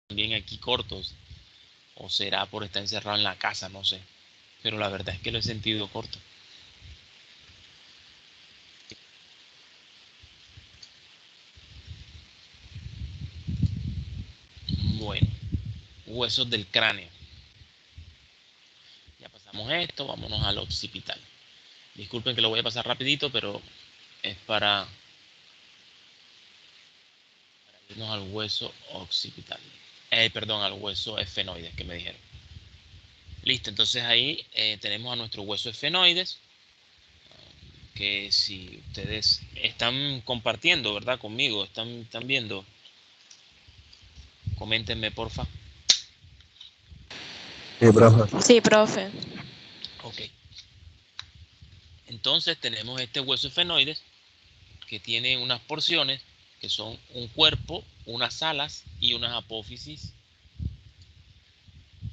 también aquí cortos, o será por estar encerrado en la casa, no sé, pero la verdad es que lo he sentido corto. Bueno, huesos del cráneo. Ya pasamos esto, vámonos al occipital. Disculpen que lo voy a pasar rapidito, pero es para irnos al hueso occipital. Perdón, al hueso esfenoides que me dijeron. Listo, entonces ahí tenemos a nuestro hueso esfenoides, que si ustedes están compartiendo, ¿verdad? Conmigo, están viendo, coméntenme porfa. Sí, profe. Sí, profe. Ok, entonces tenemos este hueso esfenoides que tiene unas porciones que son un cuerpo, unas alas y unas apófisis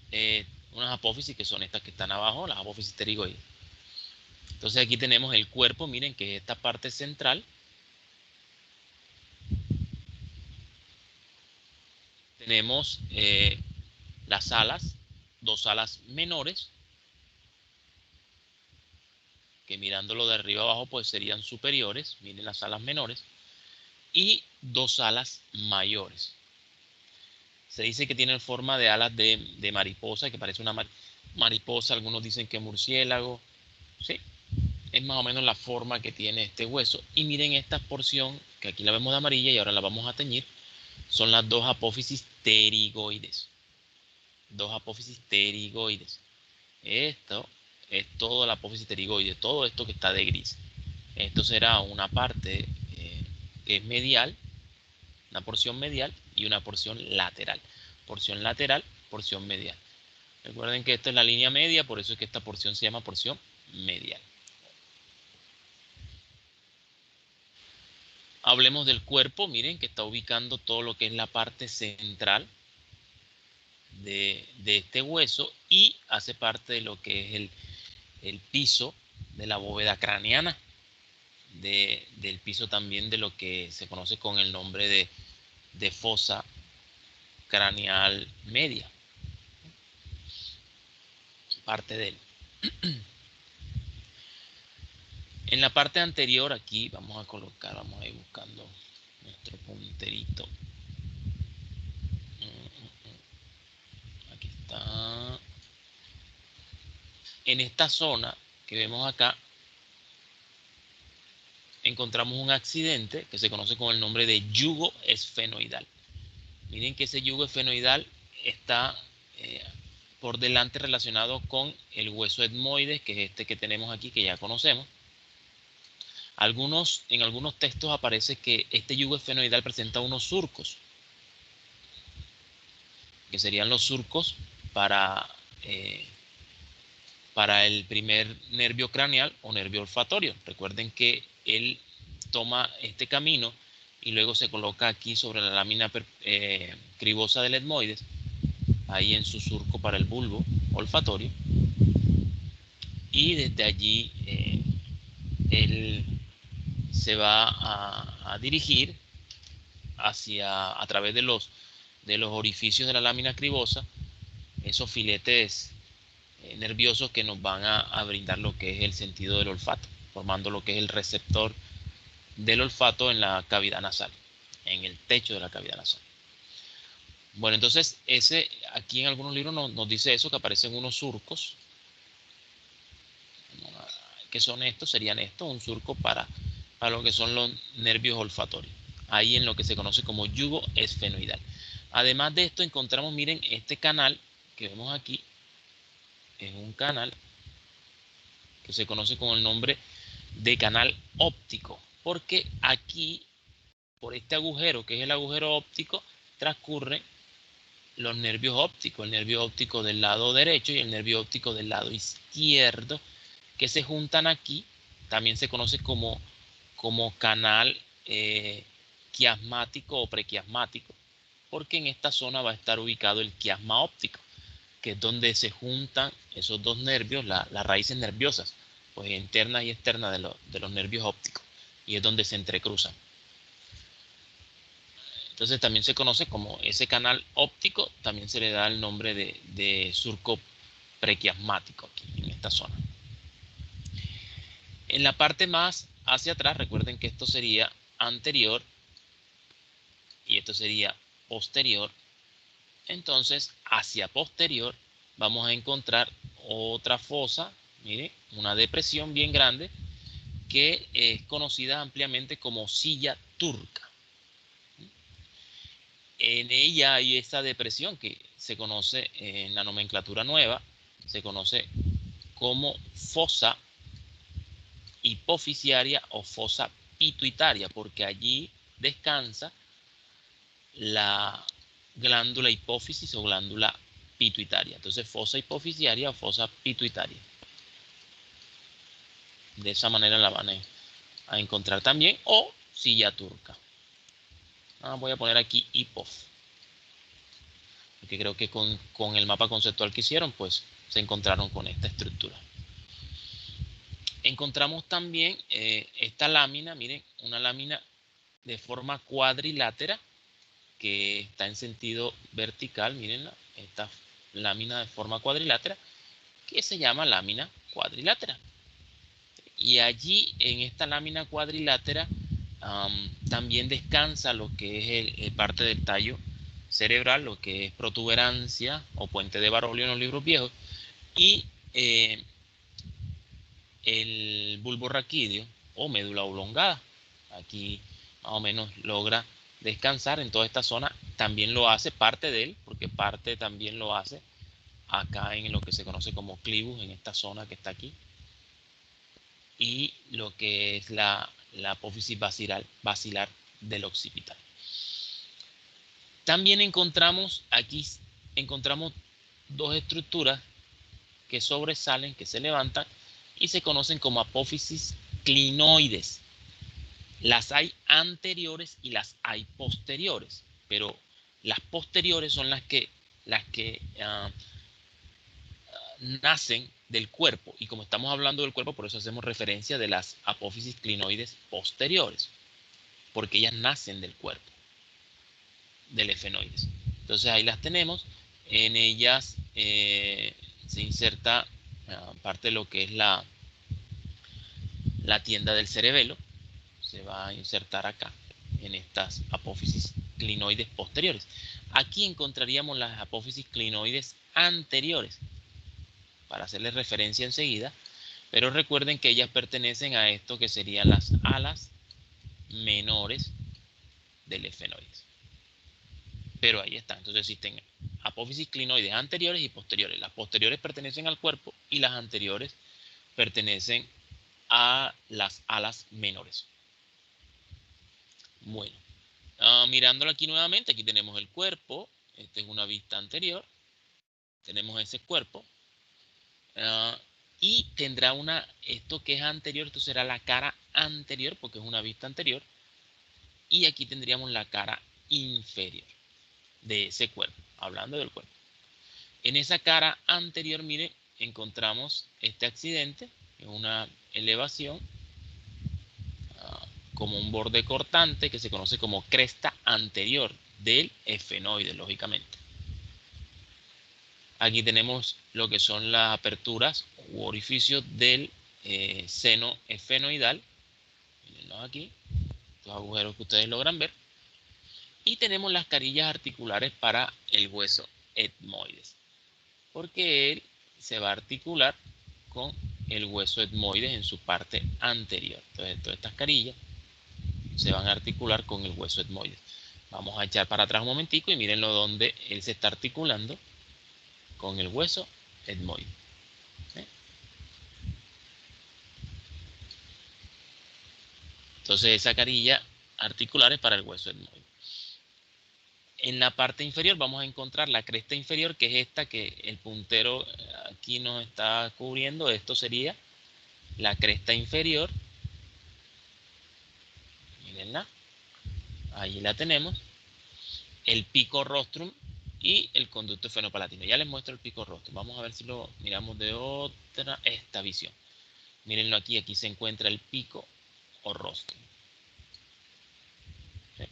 que son estas que están abajo, las apófisis pterigoides. Entonces aquí tenemos el cuerpo, miren que es esta parte central. Tenemos las alas, dos alas menores, que mirándolo de arriba abajo pues serían superiores, miren las alas menores, y dos alas mayores. Se dice que tienen forma de alas de mariposa, que parece una mariposa, algunos dicen que murciélago, sí, es más o menos la forma que tiene este hueso. Y miren esta porción, que aquí la vemos de amarilla y ahora la vamos a teñir, son las dos apófisis pterigoides. Dos apófisis pterigoides. Esto es toda la apófisis pterigoide, todo esto que está de gris. Esto será una parte que es medial, una porción medial y una porción lateral. Porción lateral, porción medial. Recuerden que esto es la línea media, por eso es que esta porción se llama porción medial. Hablemos del cuerpo, miren que está ubicando todo lo que es la parte central de este hueso y hace parte de lo que es el piso de la bóveda craneana, del piso también de lo que se conoce con el nombre de fosa craneal media, parte de él. En la parte anterior aquí vamos a colocar, vamos a ir buscando nuestro punterito. Aquí está. En esta zona que vemos acá encontramos un accidente que se conoce con el nombre de yugo esfenoidal. Miren que ese yugo esfenoidal está por delante relacionado con el hueso etmoides, que es este que tenemos aquí, que ya conocemos. En algunos textos aparece que este yugo esfenoidal presenta unos surcos, que serían los surcos para, eh, para el primer nervio craneal o nervio olfatorio. Recuerden que él toma este camino y luego se coloca aquí sobre la lámina cribosa del etmoides, ahí en su surco para el bulbo olfatorio, y desde allí él se va a dirigir a través de los orificios de la lámina cribosa, esos filetes nerviosos que nos van a brindar lo que es el sentido del olfato, formando lo que es el receptor del olfato en la cavidad nasal, en el techo de la cavidad nasal. Bueno, entonces aquí en algunos libros nos dice eso, que aparecen unos surcos. ¿Qué son estos? Serían estos, un surco para lo que son los nervios olfatorios, ahí en lo que se conoce como yugo esfenoidal. Además de esto encontramos, miren, este canal que vemos aquí, es un canal que se conoce con el nombre de canal óptico, porque aquí, por este agujero, que es el agujero óptico, transcurren los nervios ópticos, el nervio óptico del lado derecho y el nervio óptico del lado izquierdo, que se juntan aquí. También se conoce como canal quiasmático o prequiasmático, porque en esta zona va a estar ubicado el quiasma óptico, que es donde se juntan esos dos nervios, las raíces nerviosas, pues internas y externas de los nervios ópticos, y es donde se entrecruzan. Entonces también se conoce como ese canal óptico, también se le da el nombre de surco prequiasmático aquí en esta zona. En la parte más hacia atrás, recuerden que esto sería anterior y esto sería posterior. Entonces, hacia posterior vamos a encontrar otra fosa, mire, una depresión bien grande que es conocida ampliamente como silla turca. En ella hay esta depresión que se conoce en la nomenclatura nueva, se conoce como fosa hipofisiaria o fosa pituitaria, porque allí descansa la glándula hipófisis o glándula pituitaria. Entonces, fosa hipofisiaria o fosa pituitaria. De esa manera la van a encontrar también, o silla turca. Voy a poner aquí hipof, porque creo que con el mapa conceptual que hicieron, pues se encontraron con esta estructura. Encontramos también esta lámina, miren, una lámina de forma cuadrilátera que está en sentido vertical, mírenla, esta lámina de forma cuadrilátera que se llama lámina cuadrilátera. Y allí en esta lámina cuadrilátera también descansa lo que es el parte del tallo cerebral, lo que es protuberancia o puente de Baroglio en los libros viejos, y el bulbo raquídeo o médula oblongada. Aquí más o menos logra descansar en toda esta zona. También lo hace parte de él, porque parte también lo hace acá en lo que se conoce como clivus, en esta zona que está aquí. Y lo que es la apófisis basilar del occipital. También encontramos dos estructuras que sobresalen, que se levantan y se conocen como apófisis clinoides. Las hay anteriores y las hay posteriores, pero las posteriores son las que nacen del cuerpo, y como estamos hablando del cuerpo, por eso hacemos referencia de las apófisis clinoides posteriores, porque ellas nacen del cuerpo, del efenoides. Entonces ahí las tenemos, en ellas se inserta parte de lo que es la tienda del cerebelo, se va a insertar acá en estas apófisis clinoides posteriores. Aquí encontraríamos las apófisis clinoides anteriores, para hacerles referencia enseguida, pero recuerden que ellas pertenecen a esto que serían las alas menores del efenoides. Pero ahí está, entonces existen apófisis clinoides anteriores y posteriores. Las posteriores pertenecen al cuerpo y las anteriores pertenecen a las alas menores. Bueno, mirándolo aquí nuevamente, aquí tenemos el cuerpo, esta es una vista anterior, tenemos ese cuerpo, y tendrá esto que es anterior, esto será la cara anterior, porque es una vista anterior, y aquí tendríamos la cara inferior de ese cuerpo, hablando del cuerpo. En esa cara anterior, miren, encontramos este accidente, en una elevación, como un borde cortante que se conoce como cresta anterior del efenoide, lógicamente. Aquí tenemos lo que son las aperturas u orificios del seno efenoidal. Mírenlos aquí, los agujeros que ustedes logran ver. Y tenemos las carillas articulares para el hueso etmoides, porque él se va a articular con el hueso etmoides en su parte anterior. Entonces, todas estas carillas se van a articular con el hueso etmoides. Vamos a echar para atrás un momentico y mírenlo donde él se está articulando con el hueso etmoide. Entonces esa carilla articular es para el hueso etmoide. En la parte inferior vamos a encontrar la cresta inferior, que es esta que el puntero aquí nos está cubriendo. Esto sería la cresta inferior. Mírenla. Ahí la tenemos. El pico rostrum y el conducto fenopalatino. Ya les muestro el pico rostrum. Vamos a ver si lo miramos de esta visión. Mírenlo aquí. Aquí se encuentra el pico o rostrum. ¿Sí?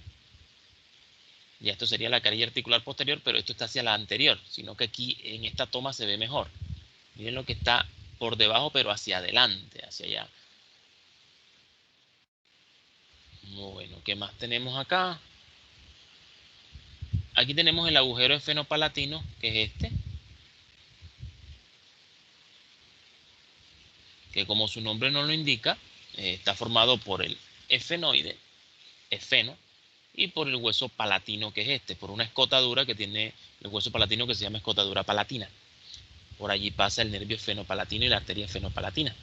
Ya esto sería la carilla articular posterior, pero esto está hacia la anterior, sino que aquí en esta toma se ve mejor. Miren lo que está por debajo, pero hacia adelante, hacia allá. Bueno, ¿qué más tenemos acá? Aquí tenemos el agujero esfenopalatino, que es este, que como su nombre nos lo indica, está formado por el efenoide, esfeno, y por el hueso palatino, que es este, por una escotadura que tiene el hueso palatino que se llama escotadura palatina. Por allí pasa el nervio esfenopalatino y la arteria esfenopalatina.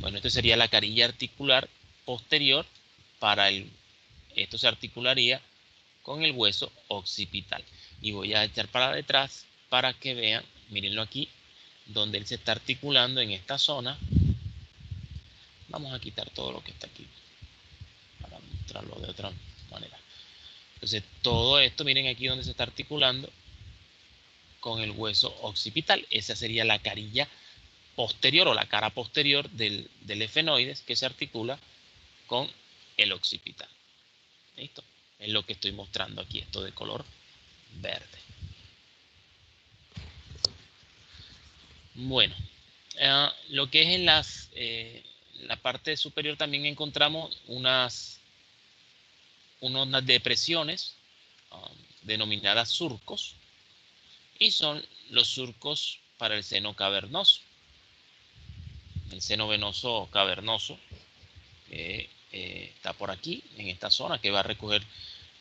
Bueno, esto sería la carilla articular posterior para esto se articularía con el hueso occipital. Y voy a echar para detrás para que vean, mírenlo aquí, donde él se está articulando en esta zona. Vamos a quitar todo lo que está aquí para mostrarlo de otra manera. Entonces, todo esto, miren aquí donde se está articulando con el hueso occipital. Esa sería la carilla posterior o la cara posterior del efenoides que se articula con el occipital. ¿Listo? Es lo que estoy mostrando aquí, esto de color verde. Bueno, lo que es en la parte superior también encontramos unas depresiones denominadas surcos, y son los surcos para el seno cavernoso. El seno venoso cavernoso está por aquí, en esta zona, que va a recoger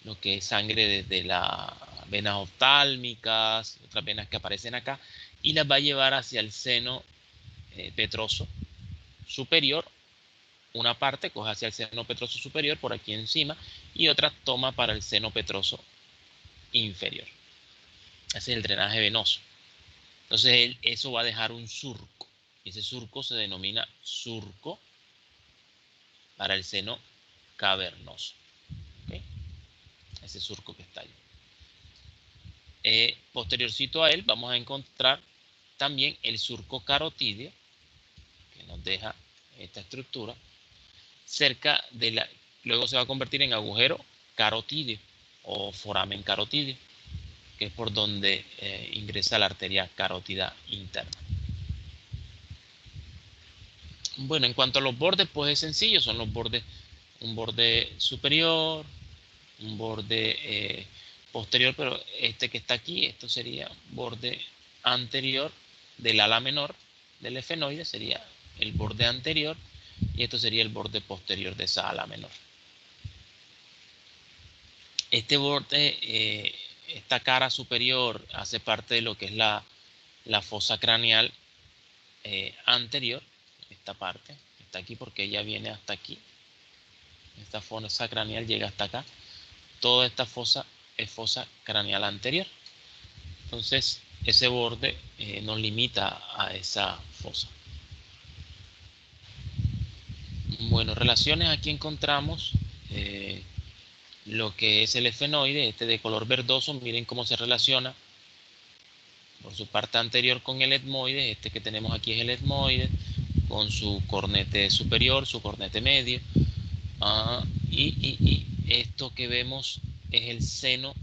lo que es sangre desde las venas oftálmicas, otras venas que aparecen acá, y las va a llevar hacia el seno petroso superior. Una parte coge hacia el seno petroso superior por aquí encima y otra toma para el seno petroso inferior. Ese es el drenaje venoso. Entonces eso va a dejar un surco. Y ese surco se denomina surco para el seno cavernoso. ¿Okay? Ese surco que está ahí. Posteriorcito a él vamos a encontrar también el surco carotídeo, que nos deja esta estructura, cerca de la... Luego se va a convertir en agujero carotídeo o foramen carotídeo, que es por donde ingresa la arteria carótida interna. Bueno, en cuanto a los bordes, pues es sencillo, son los bordes, un borde superior, un borde posterior, pero este que está aquí, esto sería borde anterior del ala menor del efenoide, sería el borde anterior, y esto sería el borde posterior de esa ala menor. Este borde, esta cara superior, hace parte de lo que es la fosa craneal anterior, esta parte, está aquí porque ella viene hasta aquí. Esta fosa craneal llega hasta acá. Toda esta fosa es fosa craneal anterior. Entonces, ese borde nos limita a esa fosa. Bueno, relaciones, aquí encontramos lo que es el efenoide, este de color verdoso. Miren cómo se relaciona por su parte anterior con el etmoide. Este que tenemos aquí es el etmoide, con su cornete superior, su cornete medio. Y esto que vemos es el seno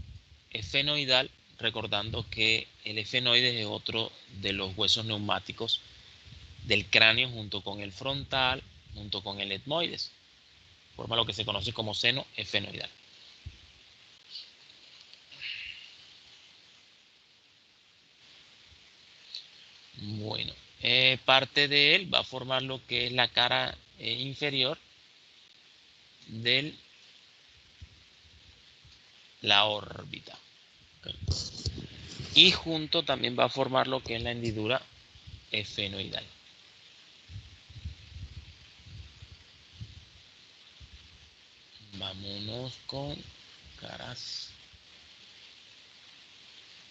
efenoidal, recordando que el efenoide es otro de los huesos neumáticos del cráneo, junto con el frontal, junto con el etmoides. Forma lo que se conoce como seno efenoidal. Bueno, parte de él va a formar lo que es la cara inferior de la órbita. Okay. Y junto también va a formar lo que es la hendidura efenoidal. Vámonos con caras.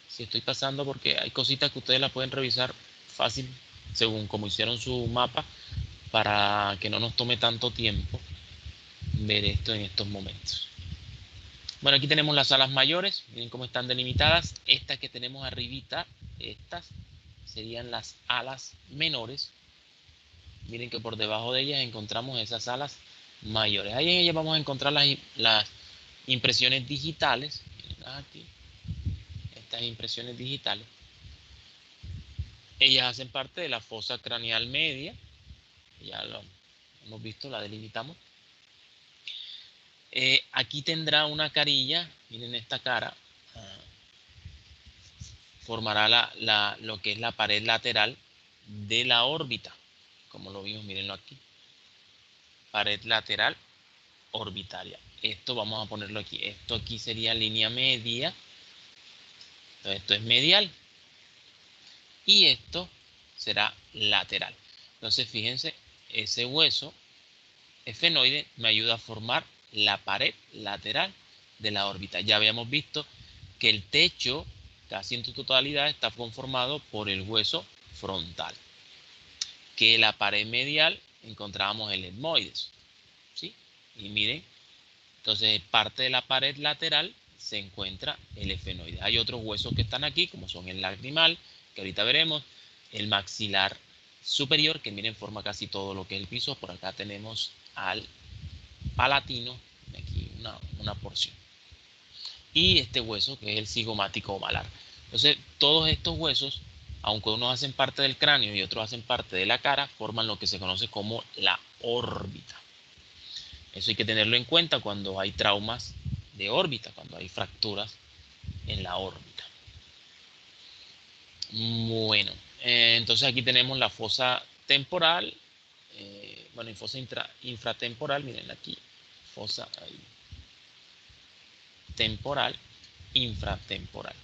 Si estoy pasando porque hay cositas que ustedes la pueden revisar fácil según como hicieron su mapa, para que no nos tome tanto tiempo ver esto en estos momentos. Bueno, aquí tenemos las alas mayores, miren cómo están delimitadas. Estas que tenemos arribita, estas serían las alas menores. Miren que por debajo de ellas encontramos esas alas mayores. Ahí en ella vamos a encontrar las impresiones digitales. Aquí, estas impresiones digitales. Ellas hacen parte de la fosa craneal media. Ya lo hemos visto, la delimitamos. Aquí tendrá una carilla, miren esta cara, formará lo que es la pared lateral de la órbita, como lo vimos, mírenlo aquí, pared lateral orbitaria. Esto vamos a ponerlo aquí, esto aquí sería línea media, entonces esto es medial y esto será lateral. Entonces fíjense, ese hueso esfenoide me ayuda a formar la pared lateral de la órbita. Ya habíamos visto que el techo casi en su totalidad está conformado por el hueso frontal, que la pared medial encontrábamos el etmoides, ¿sí? Y miren, entonces parte de la pared lateral se encuentra el esfenoide. Hay otros huesos que están aquí, como son el lagrimal, que ahorita veremos, el maxilar superior, que miren forma casi todo lo que es el piso. Por acá tenemos al palatino, aquí una porción. Y este hueso que es el cigomático malar. Entonces, todos estos huesos, aunque unos hacen parte del cráneo y otros hacen parte de la cara, forman lo que se conoce como la órbita. Eso hay que tenerlo en cuenta cuando hay traumas de órbita, cuando hay fracturas en la órbita. Bueno, entonces aquí tenemos la fosa temporal, bueno, y fosa infratemporal, miren aquí, fosa ahí, temporal, infratemporal.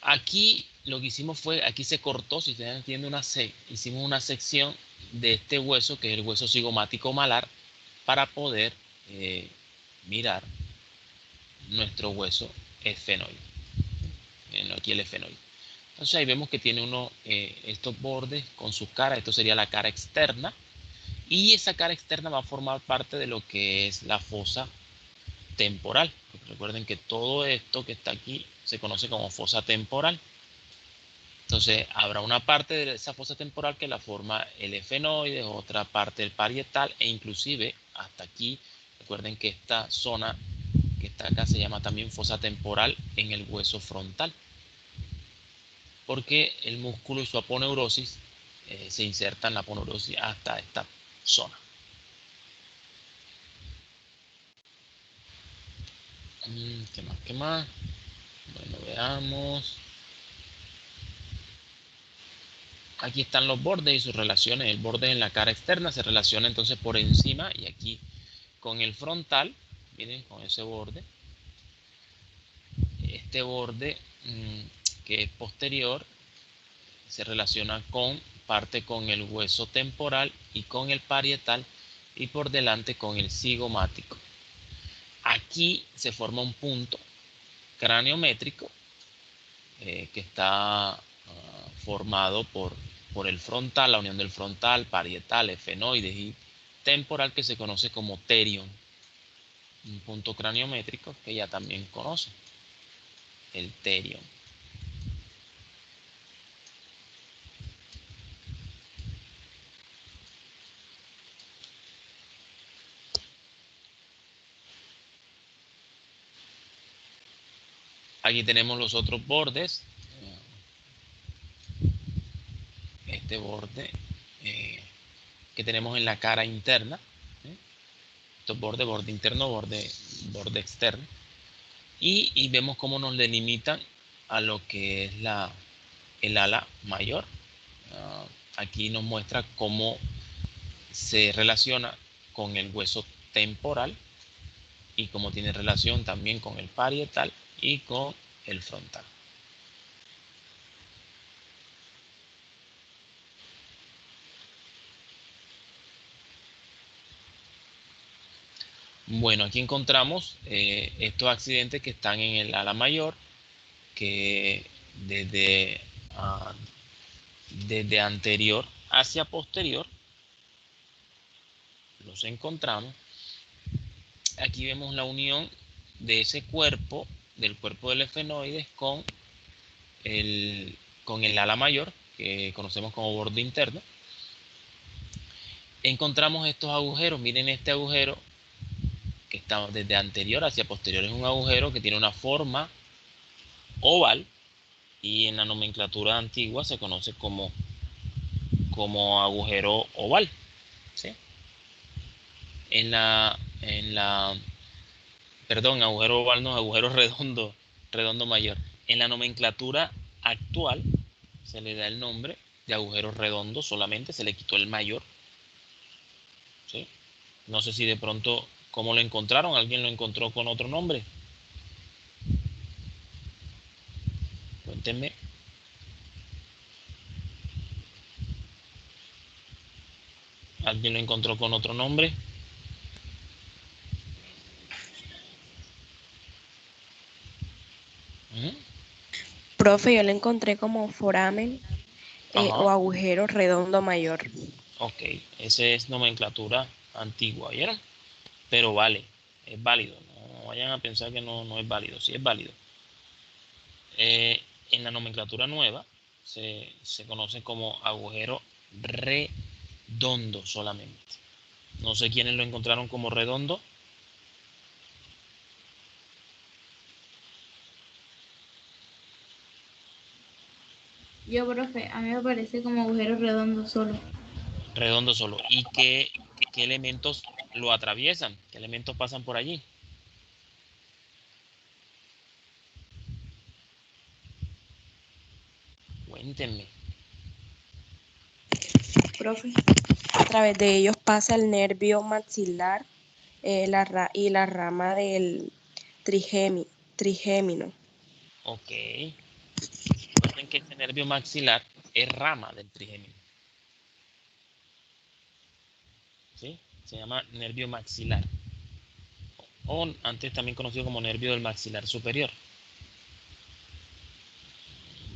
Aquí lo que hicimos fue, aquí se cortó, si ustedes entienden, hicimos una sección de este hueso, que es el hueso cigomático malar, para poder mirar nuestro hueso esfenoide. Miren aquí el esfenoide. Entonces ahí vemos que tiene estos bordes con sus caras, esto sería la cara externa, y esa cara externa va a formar parte de lo que es la fosa temporal. Recuerden que todo esto que está aquí se conoce como fosa temporal. Entonces habrá una parte de esa fosa temporal que la forma el esfenoide, otra parte el parietal e inclusive hasta aquí. Recuerden que esta zona que está acá se llama también fosa temporal en el hueso frontal, porque el músculo y su aponeurosis se inserta en la aponeurosis hasta esta zona. ¿Qué más? ¿Qué más? Bueno, veamos. Aquí están los bordes y sus relaciones. El borde en la cara externa se relaciona entonces por encima y aquí con el frontal. Miren, con ese borde. Este borde que es posterior se relaciona parte con el hueso temporal y con el parietal y por delante con el cigomático. Aquí se forma un punto craniométrico que está formado por el frontal, la unión del frontal, parietal, esfenoides y temporal, que se conoce como terion. Un punto craniométrico que ya también conoce, el terion. Aquí tenemos los otros bordes. Este borde que tenemos en la cara interna. Estos bordes, borde interno, borde externo. Y vemos cómo nos delimitan a lo que es el ala mayor. Aquí nos muestra cómo se relaciona con el hueso temporal y cómo tiene relación también con el parietal y con el frontal. Bueno, aquí encontramos estos accidentes que están en el ala mayor, que desde anterior hacia posterior los encontramos. Aquí vemos la unión de ese cuerpo, del cuerpo del esfenoides con el ala mayor, que conocemos como borde interno. encontramos estos agujeros. Miren este agujero que está desde anterior hacia posterior. Es un agujero que tiene una forma oval y en la nomenclatura antigua se conoce como agujero oval. ¿Sí? Perdón, agujero oval no, agujero redondo mayor. En la nomenclatura actual se le da el nombre de agujero redondo solamente, se le quitó el mayor. ¿Sí? No sé si de pronto, ¿cómo lo encontraron? ¿Alguien lo encontró con otro nombre? Cuéntenme. ¿Alguien lo encontró con otro nombre? ¿Mm? Profe, yo le encontré como foramen o Ajá. agujero redondo mayor. Ok. Esa es nomenclatura antigua, ¿vieron? Pero vale, es válido. No vayan a pensar que no es válido. Sí es válido. En la nomenclatura nueva se conoce como agujero redondo solamente. No sé quiénes lo encontraron como redondo. Yo, profe, a mí me parece como agujero redondo solo. Redondo solo. ¿Y qué elementos lo atraviesan? ¿Qué elementos pasan por allí? Cuéntenme. Profe, a través de ellos pasa el nervio maxilar y la rama del trigémino. Ok. Recuerden que ese nervio maxilar es rama del trigémino. ¿Sí? Se llama nervio maxilar. O antes también conocido como nervio del maxilar superior.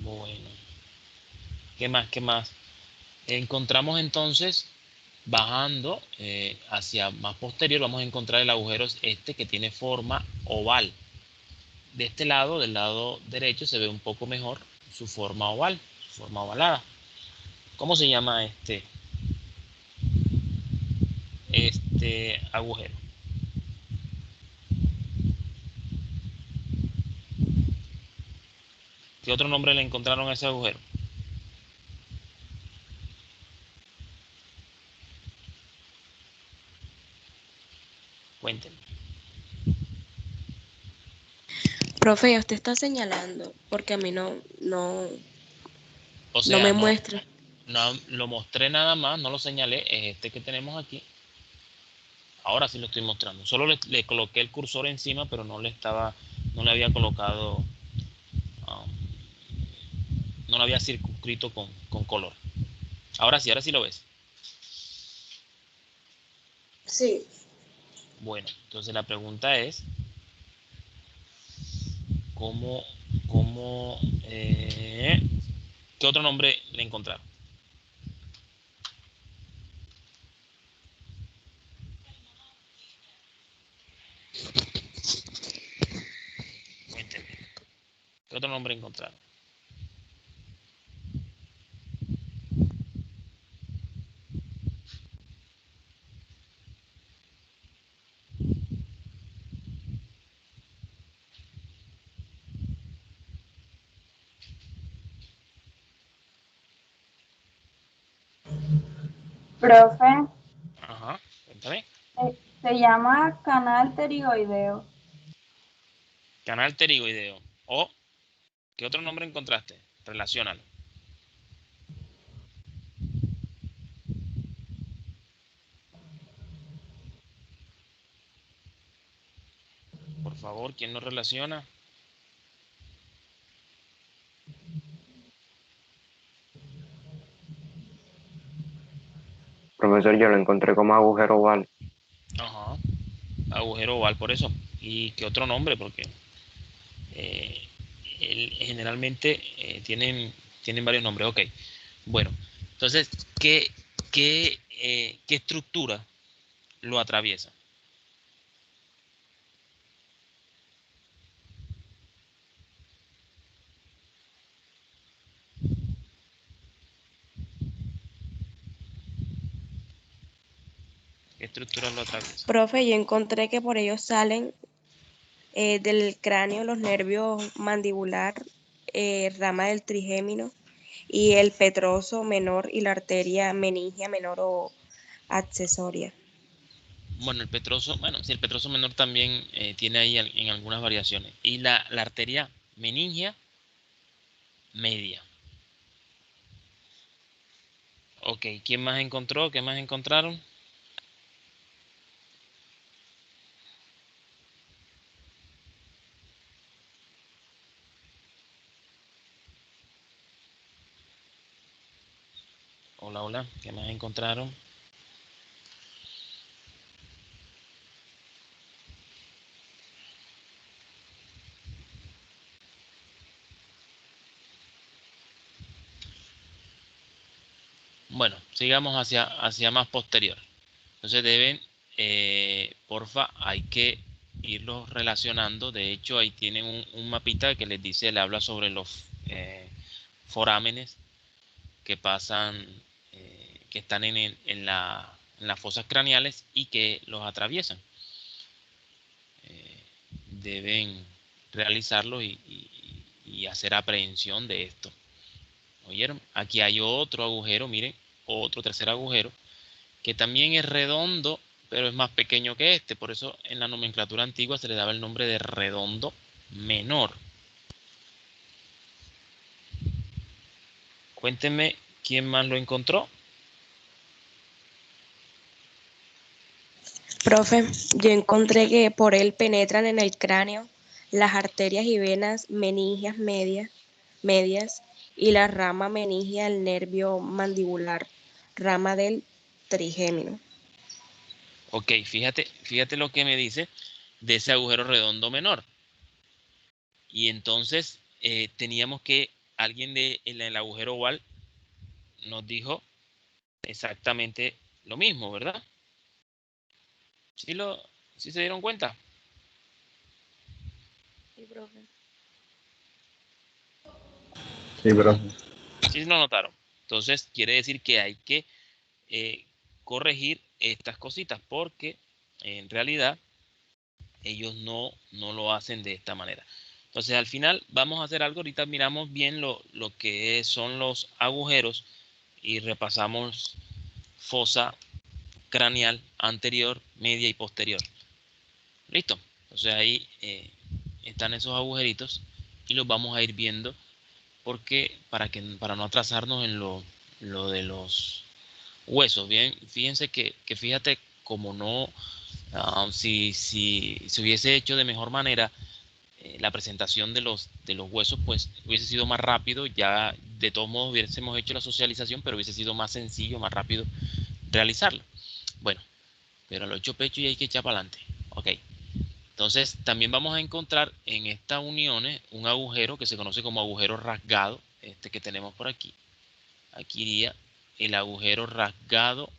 Bueno. ¿Qué más? ¿Qué más? Encontramos entonces, bajando hacia más posterior, vamos a encontrar el agujero este que tiene forma oval. De este lado, del lado derecho, se ve un poco mejor su forma oval, su forma ovalada. ¿Cómo se llama este agujero? ¿Qué otro nombre le encontraron a ese agujero? Cuéntenme. Profe, usted está señalando porque a mí O no sea, me no, muestra. no lo mostré nada más, no lo señalé, es este que tenemos aquí. Ahora sí lo estoy mostrando. Solo le coloqué el cursor encima, pero no le había colocado, um, no lo había circunscrito con color. Ahora sí lo ves. Sí. Bueno, entonces la pregunta es, ¿cómo, cómo, qué otro nombre le encontraron? Cuéntenme. ¿Qué otro nombre encontraron? Profe, Ajá, cuéntame. se llama canal pterigoideo. Canal pterigoideo. ¿O qué otro nombre encontraste? Relaciónalo. Por favor, ¿quién lo relaciona? Profesor, yo lo encontré como agujero oval. Ajá, agujero oval por eso. ¿Y qué otro nombre? Porque eh, generalmente tienen varios nombres. Ok, bueno, entonces, ¿qué estructura lo atraviesa? estructuras lo atraviesan? Profe, yo encontré que por ellos salen del cráneo los nervios mandibular, rama del trigémino y el petroso menor y la arteria meningia menor o accesoria. Bueno, el petroso, bueno, sí, el petroso menor también tiene ahí en algunas variaciones. Y la arteria meningia media. Ok, ¿quién más encontró? ¿Qué más encontraron? Hola, hola, ¿qué más encontraron? Bueno, sigamos hacia más posterior. Entonces deben, porfa, hay que irlos relacionando. De hecho, ahí tienen un mapita que les dice, le habla sobre los forámenes que pasan, que están en las fosas craneales y que los atraviesan. Deben realizarlo y hacer aprehensión de esto. ¿Oyeron? Aquí hay otro agujero, miren, otro tercer agujero, que también es redondo, pero es más pequeño que este. Por eso en la nomenclatura antigua se le daba el nombre de redondo menor. Cuéntenme quién más lo encontró. Profe, yo encontré que por él penetran en el cráneo las arterias y venas meningias medias y la rama meningia del nervio mandibular, rama del trigémino. Ok, fíjate lo que me dice de ese agujero redondo menor. Y entonces teníamos que alguien en el agujero oval nos dijo exactamente lo mismo, ¿verdad? ¿Sí se dieron cuenta? Sí, profe. Sí, profe. Sí lo notaron. Entonces quiere decir que hay que corregir estas cositas porque en realidad ellos no lo hacen de esta manera. Entonces al final vamos a hacer algo. Ahorita miramos bien lo que son los agujeros y repasamos fosa craneal anterior, media y posterior. Listo. Entonces ahí están esos agujeritos y los vamos a ir viendo porque para no atrasarnos en lo de los huesos. Bien, fíjense que fíjate como no, si se hubiese hecho de mejor manera la presentación de los huesos, pues hubiese sido más rápido. Ya de todos modos hubiésemos hecho la socialización, pero hubiese sido más sencillo, más rápido realizarlo. Bueno, pero lo hecho pecho y hay que echar para adelante. Ok. Entonces, también vamos a encontrar en estas uniones un agujero que se conoce como agujero rasgado, este que tenemos por aquí. Aquí iría el agujero rasgado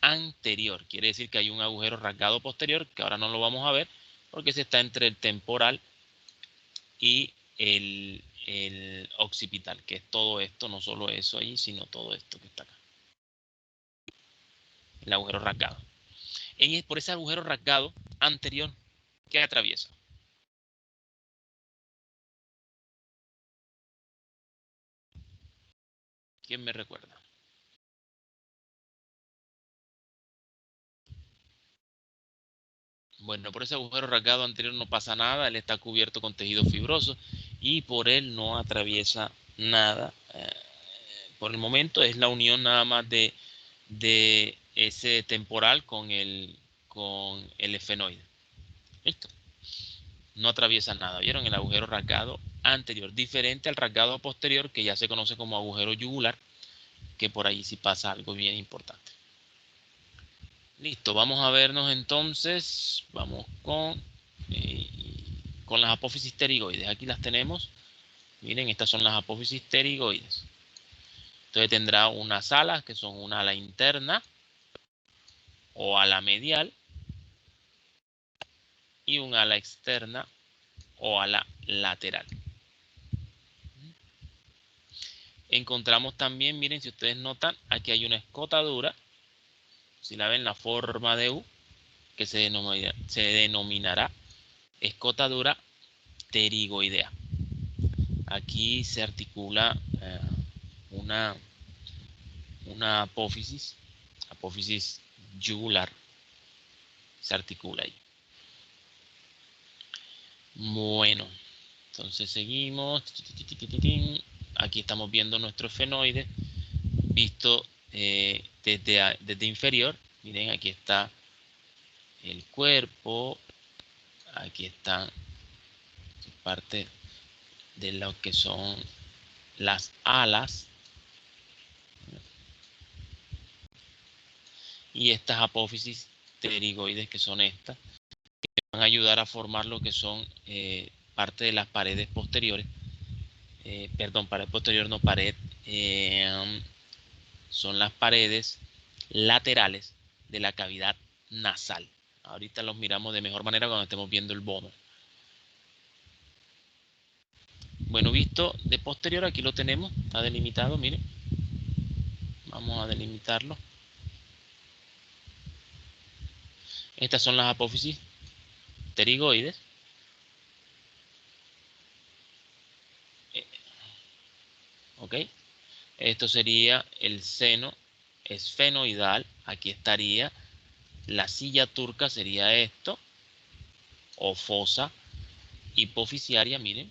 anterior. Quiere decir que hay un agujero rasgado posterior, que ahora no lo vamos a ver, porque se está entre el temporal y el occipital, que es todo esto, no solo eso ahí, sino todo esto que está acá. El agujero rasgado. Por ese agujero rasgado anterior que atraviesa. ¿Quién me recuerda? Bueno, por ese agujero rasgado anterior no pasa nada, él está cubierto con tejido fibroso y por él no atraviesa nada. Por el momento es la unión nada más de ese temporal con el efenoide. Listo. No atraviesa nada. ¿Vieron? El agujero rasgado anterior, diferente al rasgado posterior que ya se conoce como agujero yugular, que por ahí sí pasa algo bien importante. Listo, vamos a vernos entonces, vamos con las apófisis pterigoides. Aquí las tenemos. Miren, estas son las apófisis pterigoides. Entonces tendrá unas alas que son una ala interna o ala medial y un ala externa o ala lateral. Encontramos también, miren, si ustedes notan, aquí hay una escotadura si la ven, la forma de U, que se denominará escotadura pterigoidea. Aquí se articula una apófisis yugular, se articula ahí. Bueno, entonces seguimos. Aquí estamos viendo nuestro esfenoide visto desde inferior. Miren, aquí está el cuerpo, aquí está parte de lo que son las alas y estas apófisis pterigoides, que son estas, que van a ayudar a formar lo que son parte de las paredes posteriores. Perdón, pared posterior, no pared. Son las paredes laterales de la cavidad nasal. Ahorita los miramos de mejor manera cuando estemos viendo el bono. Bueno, visto de posterior, aquí lo tenemos, está delimitado, miren. Vamos a delimitarlo. Estas son las apófisis pterigoides. ¿Ok? Esto sería el seno esfenoidal. Aquí estaría la silla turca, sería esto, o fosa hipoficiaria, miren.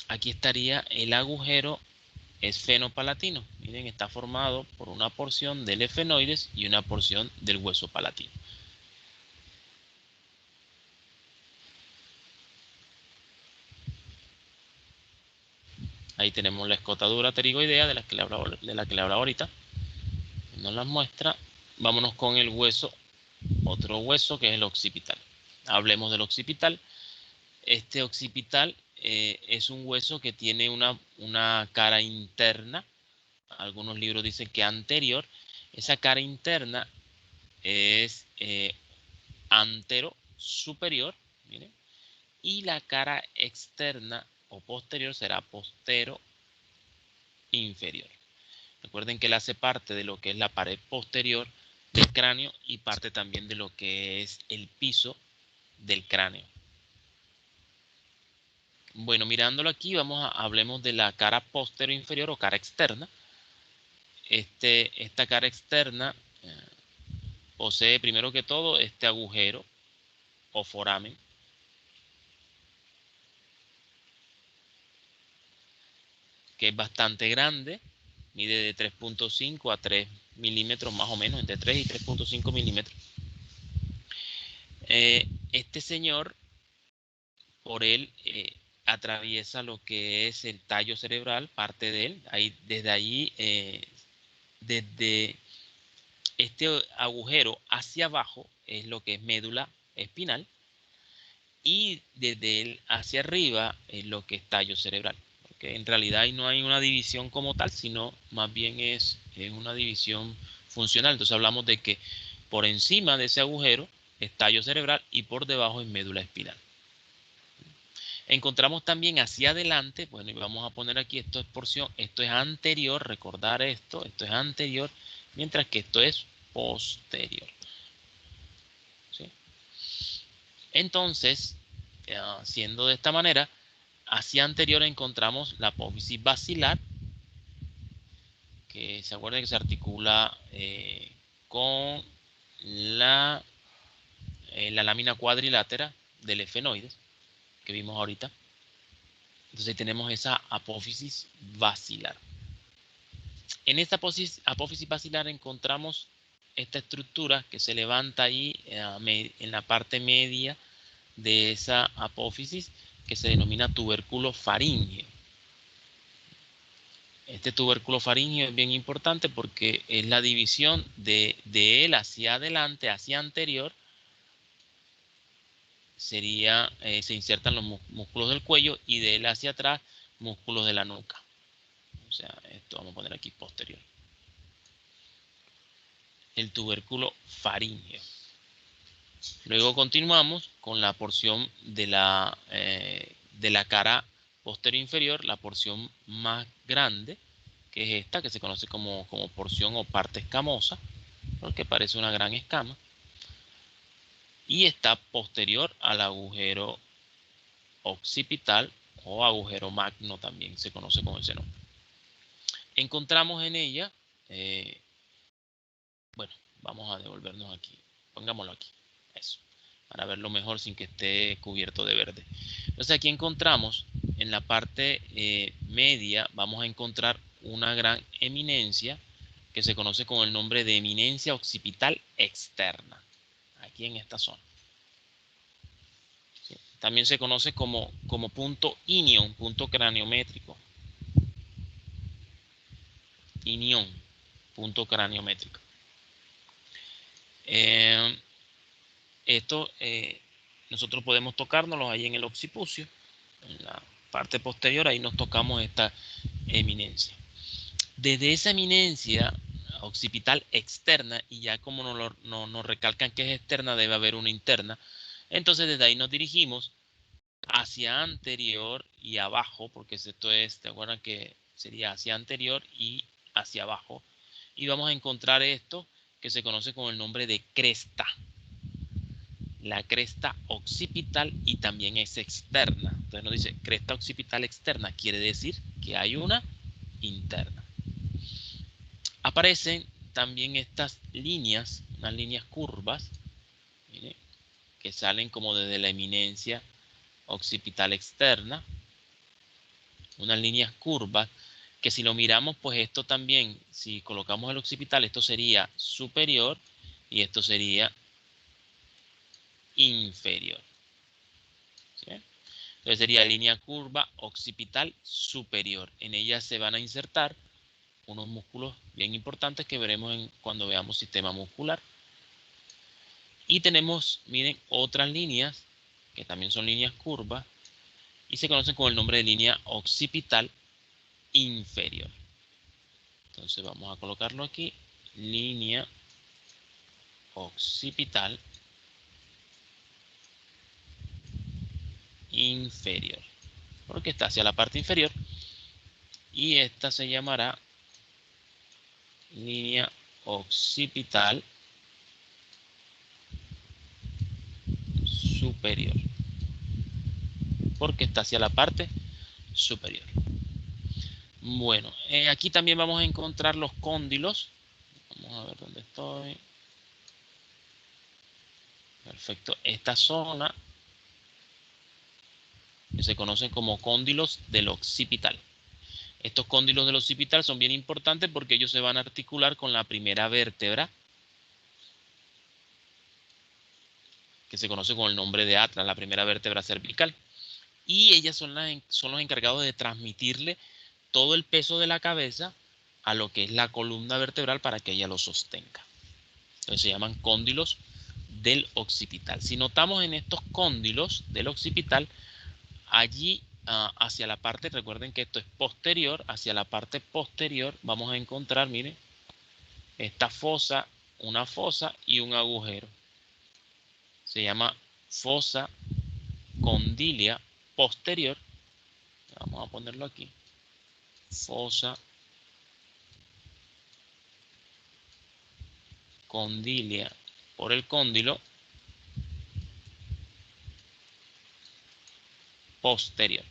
Aquí estaría el agujero esfenopalatino. Miren, está formado por una porción del esfenoides y una porción del hueso palatino. Ahí tenemos la escotadura pterigoidea de la que le hablaba ahorita. Nos las muestra. Vámonos con el hueso, otro hueso que es el occipital. Hablemos del occipital. Este occipital es un hueso que tiene una cara interna. Algunos libros dicen que anterior. Esa cara interna es antero superior, miren, y la cara externa o posterior será postero inferior. Recuerden que él hace parte de lo que es la pared posterior del cráneo y parte también de lo que es el piso del cráneo. Bueno, mirándolo aquí, hablemos de la cara postero inferior o cara externa. Esta cara externa posee primero que todo este agujero o foramen, que es bastante grande, mide de 3.5 a 3 milímetros más o menos, entre 3 y 3.5 milímetros. Este señor, por él, atraviesa lo que es el tallo cerebral, parte de él. Desde allí, desde este agujero hacia abajo es lo que es médula espinal, y desde él hacia arriba es lo que es tallo cerebral. Porque en realidad ahí no hay una división como tal, sino más bien es una división funcional. Entonces hablamos de que por encima de ese agujero es tallo cerebral y por debajo es médula espinal. Encontramos también hacia adelante, bueno, y vamos a poner aquí, esto es anterior, recordar esto es anterior, mientras que esto es posterior. ¿Sí? Entonces, siendo de esta manera, hacia anterior encontramos la apófisis basilar, que se acuerdan que se articula con la lámina cuadrilátera del esfenoides que vimos ahorita. Entonces tenemos esa apófisis basilar. En esta apófisis basilar encontramos esta estructura que se levanta ahí en la parte media de esa apófisis, que se denomina tubérculo faríngeo. Este tubérculo faríngeo es bien importante porque es la división de él hacia adelante, hacia anterior. Se insertan los músculos del cuello, y de él hacia atrás músculos de la nuca. O sea, esto vamos a poner aquí posterior. El tubérculo faríngeo. Luego continuamos con la porción de la cara posterior inferior, la porción más grande, que es esta, que se conoce como porción o parte escamosa, porque parece una gran escama, y está posterior al agujero occipital o agujero magno, también se conoce con ese nombre. Encontramos en ella, bueno, vamos a devolvernos aquí, pongámoslo aquí, eso, para verlo mejor sin que esté cubierto de verde. Entonces aquí encontramos en la parte media, vamos a encontrar una gran eminencia que se conoce con el nombre de eminencia occipital externa, aquí en esta zona. ¿Sí? También se conoce como punto inion, punto craniométrico. Inion, punto craniométrico. Esto nosotros podemos tocárnoslos ahí en el occipucio, en la parte posterior, ahí nos tocamos esta eminencia. Desde esa eminencia occipital externa, y ya como nos recalcan que es externa, debe haber una interna, entonces desde ahí nos dirigimos hacia anterior y abajo, porque esto es, ¿te acuerdan que sería hacia anterior y hacia abajo? Y vamos a encontrar esto que se conoce con el nombre de cresta. La cresta occipital, y también es externa. Entonces nos dice cresta occipital externa, quiere decir que hay una interna. Aparecen también estas líneas, unas líneas curvas, mire, que salen como desde la eminencia occipital externa, unas líneas curvas que si lo miramos, pues esto también, si colocamos el occipital, esto sería superior y esto sería inferior. ¿Sí? Entonces sería línea curva occipital superior. En ella se van a insertar unos músculos bien importantes que veremos cuando veamos sistema muscular. Y tenemos, miren, otras líneas que también son líneas curvas y se conocen con el nombre de línea occipital inferior. Entonces vamos a colocarlo aquí, línea occipital inferior, porque está hacia la parte inferior, y esta se llamará línea occipital superior, porque está hacia la parte superior. Bueno, aquí también vamos a encontrar los cóndilos. Vamos a ver dónde estoy. Perfecto. Esta zona que se conocen como cóndilos del occipital. Estos cóndilos del occipital son bien importantes porque ellos se van a articular con la primera vértebra, que se conoce con el nombre de atlas, la primera vértebra cervical. Y ellas son los encargados de transmitirle todo el peso de la cabeza a lo que es la columna vertebral para que ella lo sostenga. Entonces se llaman cóndilos del occipital. Si notamos en estos cóndilos del occipital, allí hacia la parte, recuerden que esto es posterior, hacia la parte posterior vamos a encontrar, miren, esta fosa, una fosa y un agujero. Se llama fosa condilia posterior. Vamos a ponerlo aquí. Fosa condilia por el cóndilo posterior.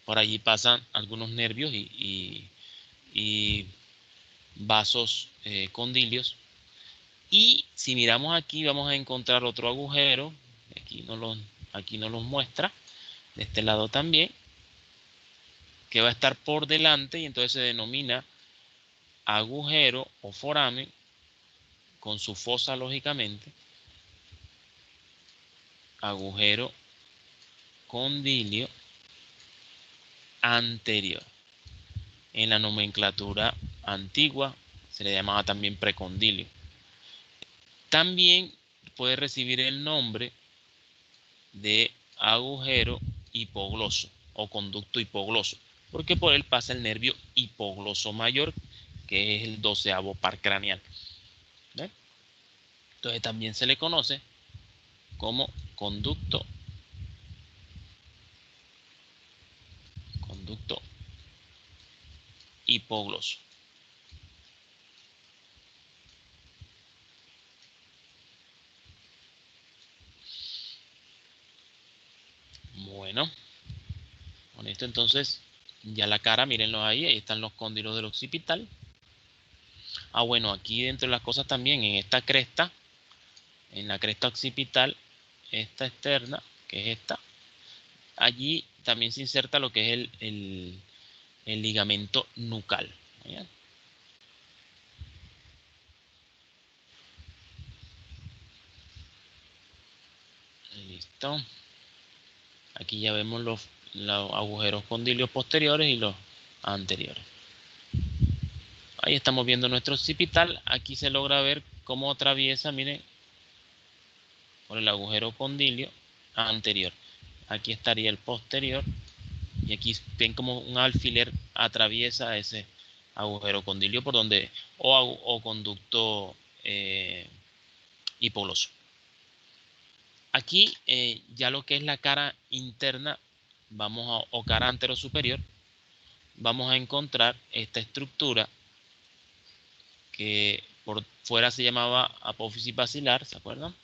Por allí pasan algunos nervios y vasos condilios. Y si miramos aquí vamos a encontrar otro agujero. Aquí nos los muestra. De este lado también. Que va a estar por delante y entonces se denomina agujero o foramen con su fosa lógicamente. Agujero condilio anterior. En la nomenclatura antigua se le llamaba también precondilio. También puede recibir el nombre de agujero hipogloso o conducto hipogloso, porque por él pasa el nervio hipogloso mayor, que es el 12º par craneal. ¿Ven? Entonces también se le conoce como conducto conducto hipogloso. Bueno, con esto entonces ya la cara, mírenlo ahí están los cóndilos del occipital. Ah, bueno, aquí dentro de las cosas también, en esta cresta, en la cresta occipital, esta externa, que es esta, allí también se inserta lo que es el ligamento nucal. ¿Bien? Listo. Aquí ya vemos los agujeros condilios posteriores y los anteriores. Ahí estamos viendo nuestro occipital. Aquí se logra ver cómo atraviesa, miren, por el agujero condilio anterior. Aquí estaría el posterior. Y aquí ven como un alfiler atraviesa ese agujero condilio por donde, o conducto hipogloso. Aquí ya lo que es la cara interna, o cara antero superior, vamos a encontrar esta estructura que por fuera se llamaba apófisis basilar, ¿se acuerdan?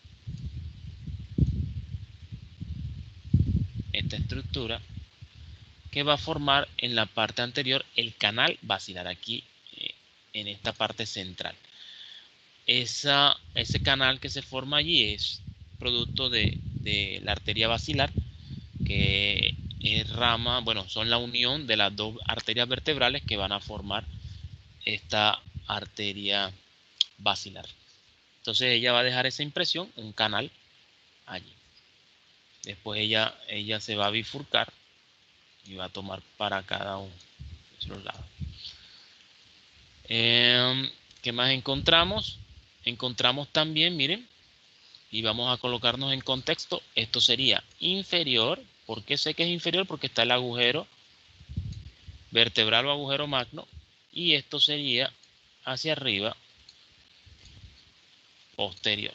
Esta estructura que va a formar en la parte anterior el canal basilar, aquí en esta parte central. Ese canal que se forma allí es producto de la arteria basilar, que es rama, bueno, son la unión de las dos arterias vertebrales que van a formar esta arteria basilar. Entonces ella va a dejar esa impresión, un canal allí. Después ella se va a bifurcar y va a tomar para cada uno de los lados. ¿Qué más encontramos? Encontramos también, miren, y vamos a colocarnos en contexto, esto sería inferior. ¿Por qué sé que es inferior? Porque está el agujero vertebral o agujero magno, y esto sería hacia arriba, posterior.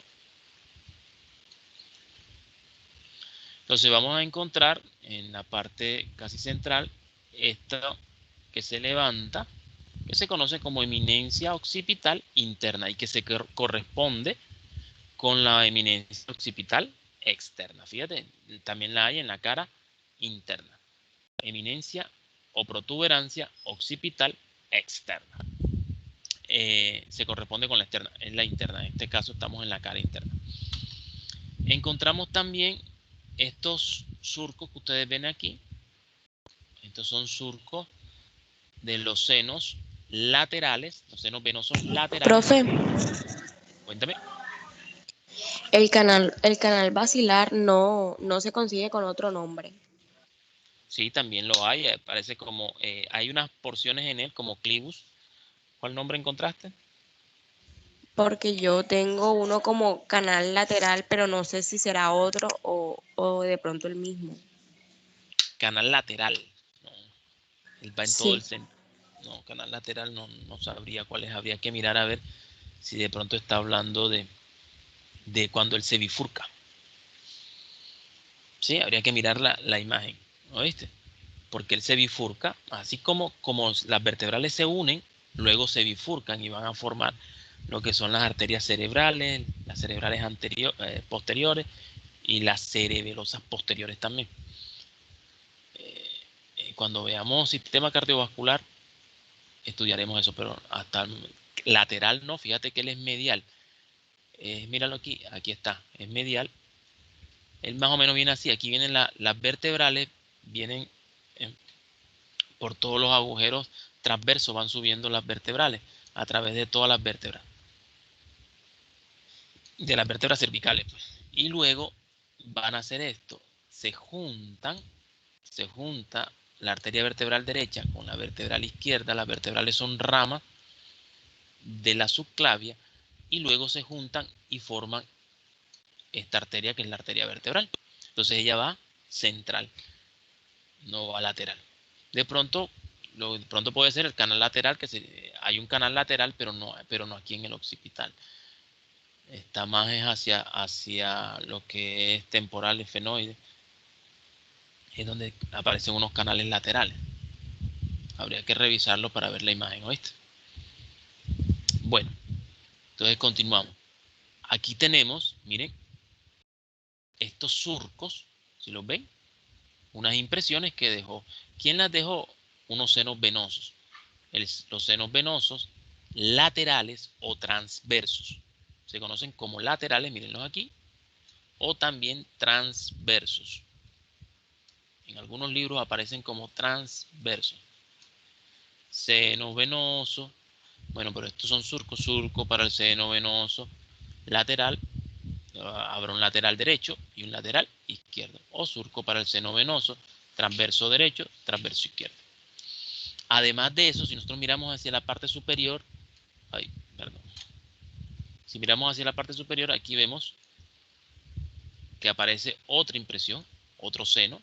Entonces vamos a encontrar en la parte casi central esta que se levanta, que se conoce como eminencia occipital interna y que se corresponde con la eminencia occipital externa. Fíjate, también la hay en la cara interna. Eminencia o protuberancia occipital externa. Se corresponde con la externa, es la interna. En este caso estamos en la cara interna. Encontramos también estos surcos que ustedes ven aquí. Estos son surcos de los senos laterales, los senos venosos laterales. Profe, Cuéntame. el canal basilar no se consigue con otro nombre. Sí, también lo hay. Parece como, hay unas porciones en él como clivus. ¿Cuál nombre encontraste? Porque yo tengo uno como canal lateral, pero no sé si será otro o de pronto el mismo. Canal lateral. No, él va en todo el Sí, centro. No, canal lateral no sabría cuál es. Habría que mirar a ver si de pronto está hablando de cuando él se bifurca. Sí, habría que mirar la imagen. ¿Oíste? Porque él se bifurca, así como las vertebrales se unen, luego se bifurcan y van a formar lo que son las arterias cerebrales, las cerebrales posteriores y las cerebelosas posteriores también. Cuando veamos sistema cardiovascular, estudiaremos eso, pero hasta lateral no, fíjate que él es medial. Míralo aquí está, es medial. Él más o menos viene así, aquí vienen las vertebrales, vienen por todos los agujeros transversos, van subiendo las vertebrales a través de todas las vértebras, de las vértebras cervicales, pues. Y luego van a hacer esto, se junta la arteria vertebral derecha con la vertebral izquierda. Las vertebrales son ramas de la subclavia y luego se juntan y forman esta arteria que es la arteria vertebral. Entonces ella va central, no va lateral. De pronto puede ser el canal lateral, hay un canal lateral, pero no aquí en el occipital. Está más hacia lo que es temporal y fenoide, es donde aparecen unos canales laterales. Habría que revisarlo para ver la imagen, ¿oíste? Bueno, entonces continuamos. Aquí tenemos, miren, estos surcos, si los ven, unas impresiones que dejó. ¿Quién las dejó? Unos senos venosos. Los senos venosos laterales o transversos. Se conocen como laterales, mírenlos aquí, o también transversos. En algunos libros aparecen como transversos. Seno venoso. Bueno, pero estos son surcos. Surco para el seno venoso lateral. Habrá un lateral derecho y un lateral izquierdo. O surco para el seno venoso, transverso derecho, transverso izquierdo. Además de eso, si nosotros miramos hacia la parte superior, si miramos hacia la parte superior, aquí vemos que aparece otra impresión, otro seno,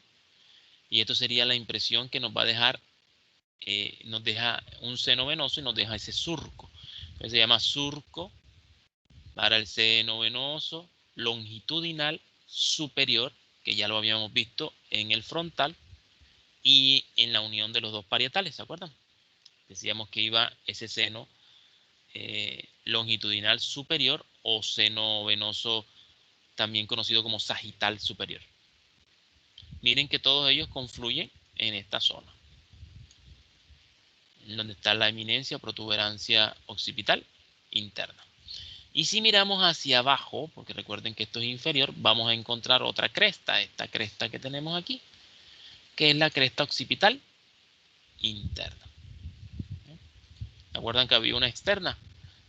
y esto sería la impresión que nos va a dejar, nos deja un seno venoso y nos deja ese surco. Entonces se llama surco para el seno venoso longitudinal superior, que ya lo habíamos visto en el frontal y en la unión de los dos parietales, ¿se acuerdan? Decíamos que iba ese seno longitudinal superior o seno venoso también conocido como sagital superior. Miren que todos ellos confluyen en esta zona, donde está la eminencia o protuberancia occipital interna. Y si miramos hacia abajo, porque recuerden que esto es inferior, vamos a encontrar otra cresta, esta cresta que tenemos aquí, que es la cresta occipital interna. ¿Se acuerdan que había una externa?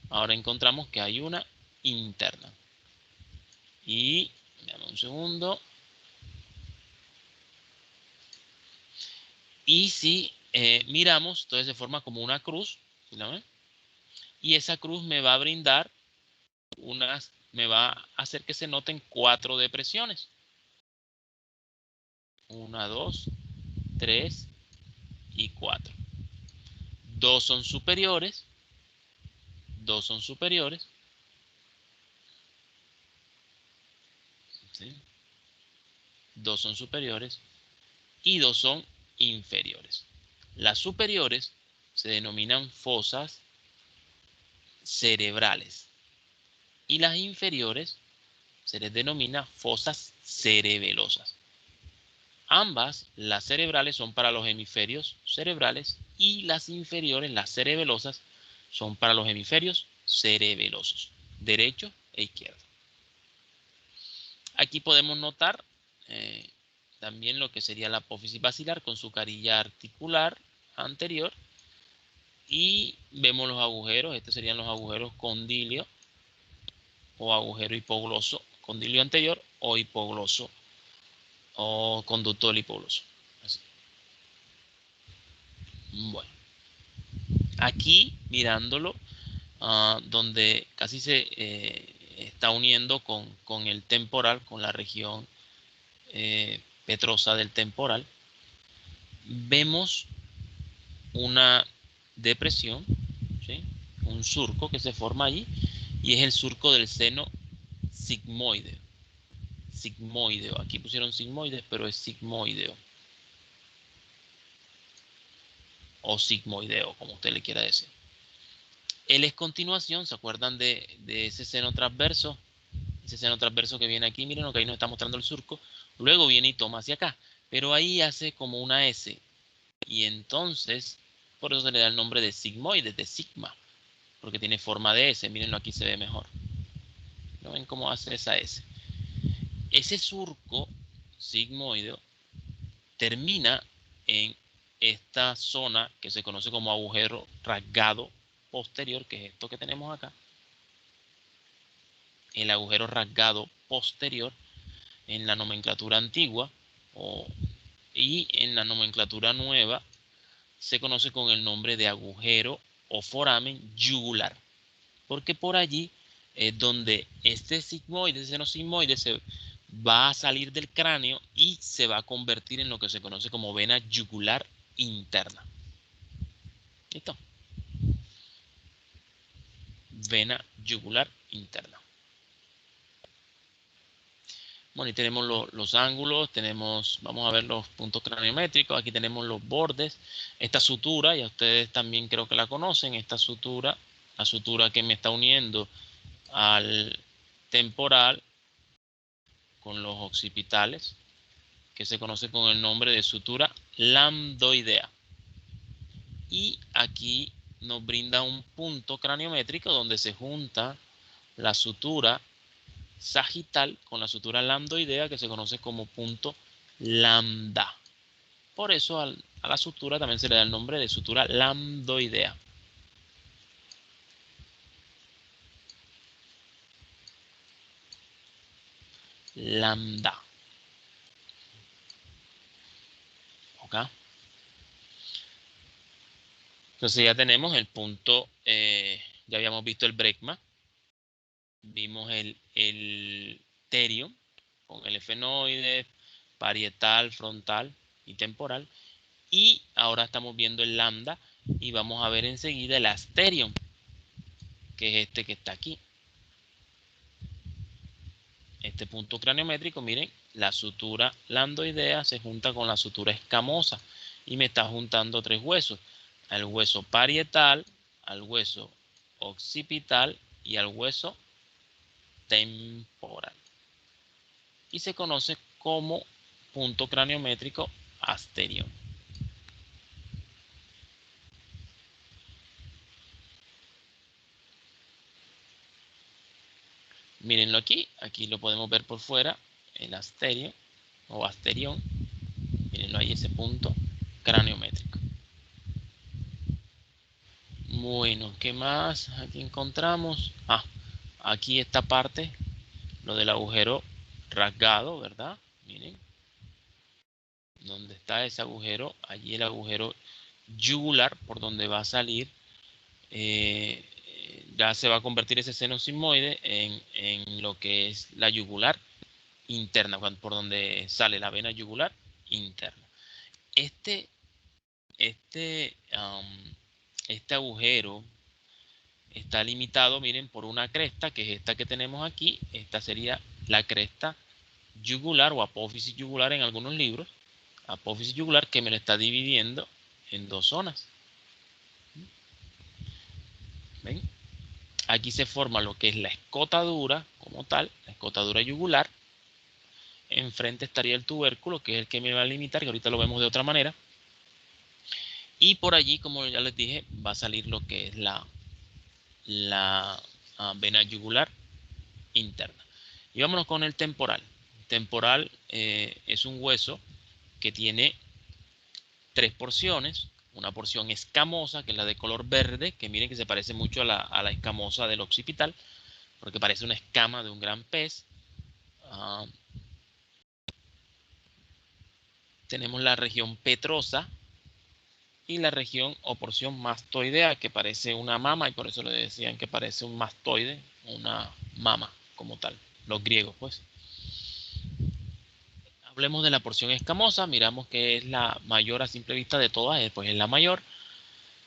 Ahora encontramos que hay una interna. Y, dame un segundo. Y si miramos, entonces se forma como una cruz, ¿sí la ven? Y esa cruz me va a brindar me va a hacer que se noten 4 depresiones. 1, 2, 3 y 4. 2 son superiores, 2 son superiores, ¿sí? 2 son superiores y 2 son inferiores. Las superiores se denominan fosas cerebrales y las inferiores se les denomina fosas cerebelosas. Ambas, las cerebrales, son para los hemisferios cerebrales y las inferiores, las cerebelosas, son para los hemisferios cerebelosos, derecho e izquierdo. Aquí podemos notar también lo que sería la apófisis basilar con su carilla articular anterior y vemos los agujeros. Estos serían los agujeros condilio o agujero hipogloso, condilio anterior o hipogloso o conducto del hipogloso. Así. Bueno, aquí mirándolo, donde casi se está uniendo con el temporal, con la región petrosa del temporal, vemos una depresión, ¿sí? Un surco que se forma allí y es el surco del seno sigmoideo. Sigmoideo, aquí pusieron sigmoides, pero es sigmoideo o sigmoideo, como usted le quiera decir. Él es continuación, ¿se acuerdan de ese seno transverso? Ese seno transverso que viene aquí, miren lo que ahí nos está mostrando el surco. Luego viene y toma hacia acá, pero ahí hace como una S. Y entonces, por eso se le da el nombre de sigmoides, de sigma, porque tiene forma de S. Mírenlo, aquí se ve mejor. ¿No ven cómo hace esa S? Ese surco sigmoideo termina en esta zona que se conoce como agujero rasgado posterior, que es esto que tenemos acá. El agujero rasgado posterior en la nomenclatura antigua y en la nomenclatura nueva se conoce con el nombre de agujero o foramen yugular, porque por allí es donde este sigmoide, ese seno sigmoide, se va a salir del cráneo y se va a convertir en lo que se conoce como vena yugular interna. ¿Listo? Vena yugular interna. Bueno, y tenemos los ángulos, vamos a ver los puntos craniométricos, aquí tenemos los bordes, esta sutura, ya ustedes también creo que la conocen, esta sutura, la sutura que me está uniendo al temporal con los occipitales, que se conoce con el nombre de sutura lambdoidea. Y aquí nos brinda un punto craniométrico donde se junta la sutura sagital con la sutura lambdoidea, que se conoce como punto lambda. Por eso a la sutura también se le da el nombre de sutura lambdoidea. Lambda. ¿Ok? Entonces ya tenemos el punto, ya habíamos visto el brecma, vimos el terion con el efenoide, parietal, frontal y temporal. Y ahora estamos viendo el lambda y vamos a ver enseguida el asterion, que es este que está aquí. Este punto craniométrico, miren, la sutura lambdoidea se junta con la sutura escamosa y me está juntando tres huesos, al hueso parietal, al hueso occipital y al hueso temporal. Y se conoce como punto craniométrico asterion. Mírenlo aquí, aquí lo podemos ver por fuera, el asterion o asterión. Mírenlo ahí, ese punto craniométrico. Bueno, ¿qué más aquí encontramos? Aquí esta parte, lo del agujero rasgado, ¿verdad? Miren, ¿dónde está ese agujero? Allí el agujero yugular, por donde va a salir, ya se va a convertir ese seno sigmoide en lo que es la yugular interna, por donde sale la vena yugular interna. Este agujero está limitado, miren, por una cresta, que es esta que tenemos aquí. Esta sería la cresta yugular o apófisis yugular en algunos libros. Apófisis yugular, que me lo está dividiendo en dos zonas. ¿Ven? Aquí se forma lo que es la escotadura como tal, la escotadura yugular. Enfrente estaría el tubérculo, que es el que me va a limitar, que ahorita lo vemos de otra manera. Y por allí, como ya les dije, va a salir lo que es la vena yugular interna. Y vámonos con el temporal. Temporal es un hueso que tiene tres porciones. Una porción escamosa, que es la de color verde, que miren que se parece mucho a la escamosa del occipital, porque parece una escama de un gran pez. Tenemos la región petrosa y la región o porción mastoidea, que parece una mama, y por eso le decían que parece un mastoide, una mama como tal, los griegos pues. Hablemos de la porción escamosa, miramos que es la mayor a simple vista de todas, pues es la mayor.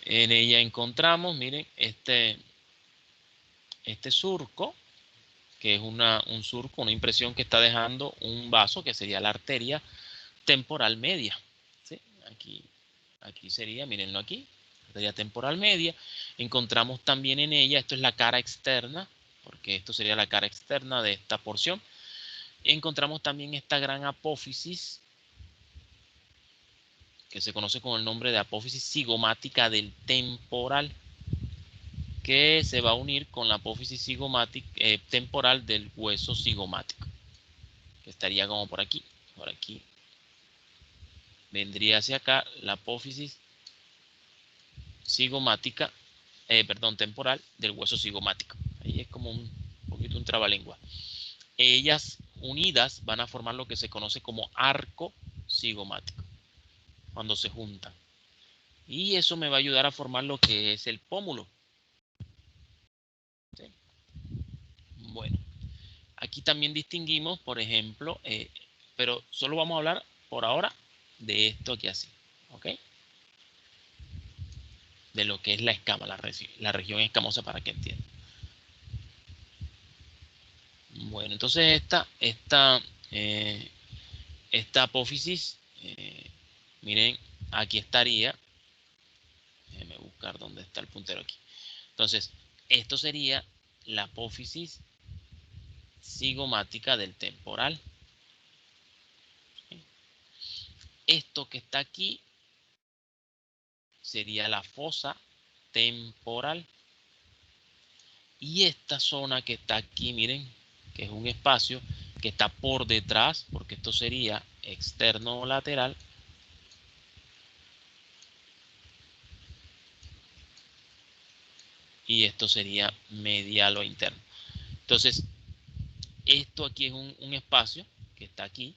En ella encontramos, miren, este surco, que es un surco, una impresión que está dejando un vaso, que sería la arteria temporal media. ¿Sí? Aquí sería, mírenlo aquí, arteria temporal media. Encontramos también en ella, esto es la cara externa, porque esto sería la cara externa de esta porción. Encontramos también esta gran apófisis, que se conoce con el nombre de apófisis cigomática del temporal, que se va a unir con la apófisis cigomática temporal del hueso cigomático, que estaría como por aquí. Por aquí vendría hacia acá la apófisis cigomática, temporal del hueso cigomático. Ahí es como un poquito un trabalengua. Ellas unidas van a formar lo que se conoce como arco cigomático, cuando se juntan. Y eso me va a ayudar a formar lo que es el pómulo. ¿Sí? Bueno, aquí también distinguimos, por ejemplo, pero solo vamos a hablar por ahora de esto aquí así, ¿ok? De lo que es la escama, la región escamosa, para que entiendan. Bueno, entonces esta esta apófisis, miren, aquí estaría, déjenme buscar dónde está el puntero aquí. Entonces, esto sería la apófisis cigomática del temporal. Esto que está aquí sería la fosa temporal. Y esta zona que está aquí, miren, que es un espacio que está por detrás, porque esto sería externo o lateral. Y esto sería medial o interno. Entonces, esto aquí es un espacio que está aquí.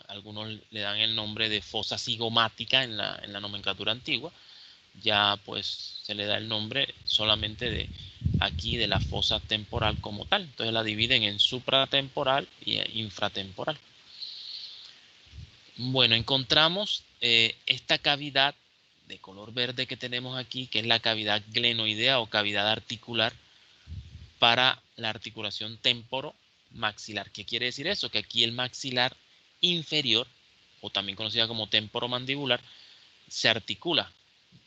Algunos le dan el nombre de fosa cigomática en la nomenclatura antigua. Ya pues se le da el nombre solamente de aquí de la fosa temporal como tal. Entonces la dividen en supratemporal y infratemporal. Bueno, encontramos esta cavidad de color verde que tenemos aquí, que es la cavidad glenoidea o cavidad articular para la articulación temporomaxilar. ¿Qué quiere decir eso? Que aquí el maxilar inferior, o también conocida como temporomandibular, se articula.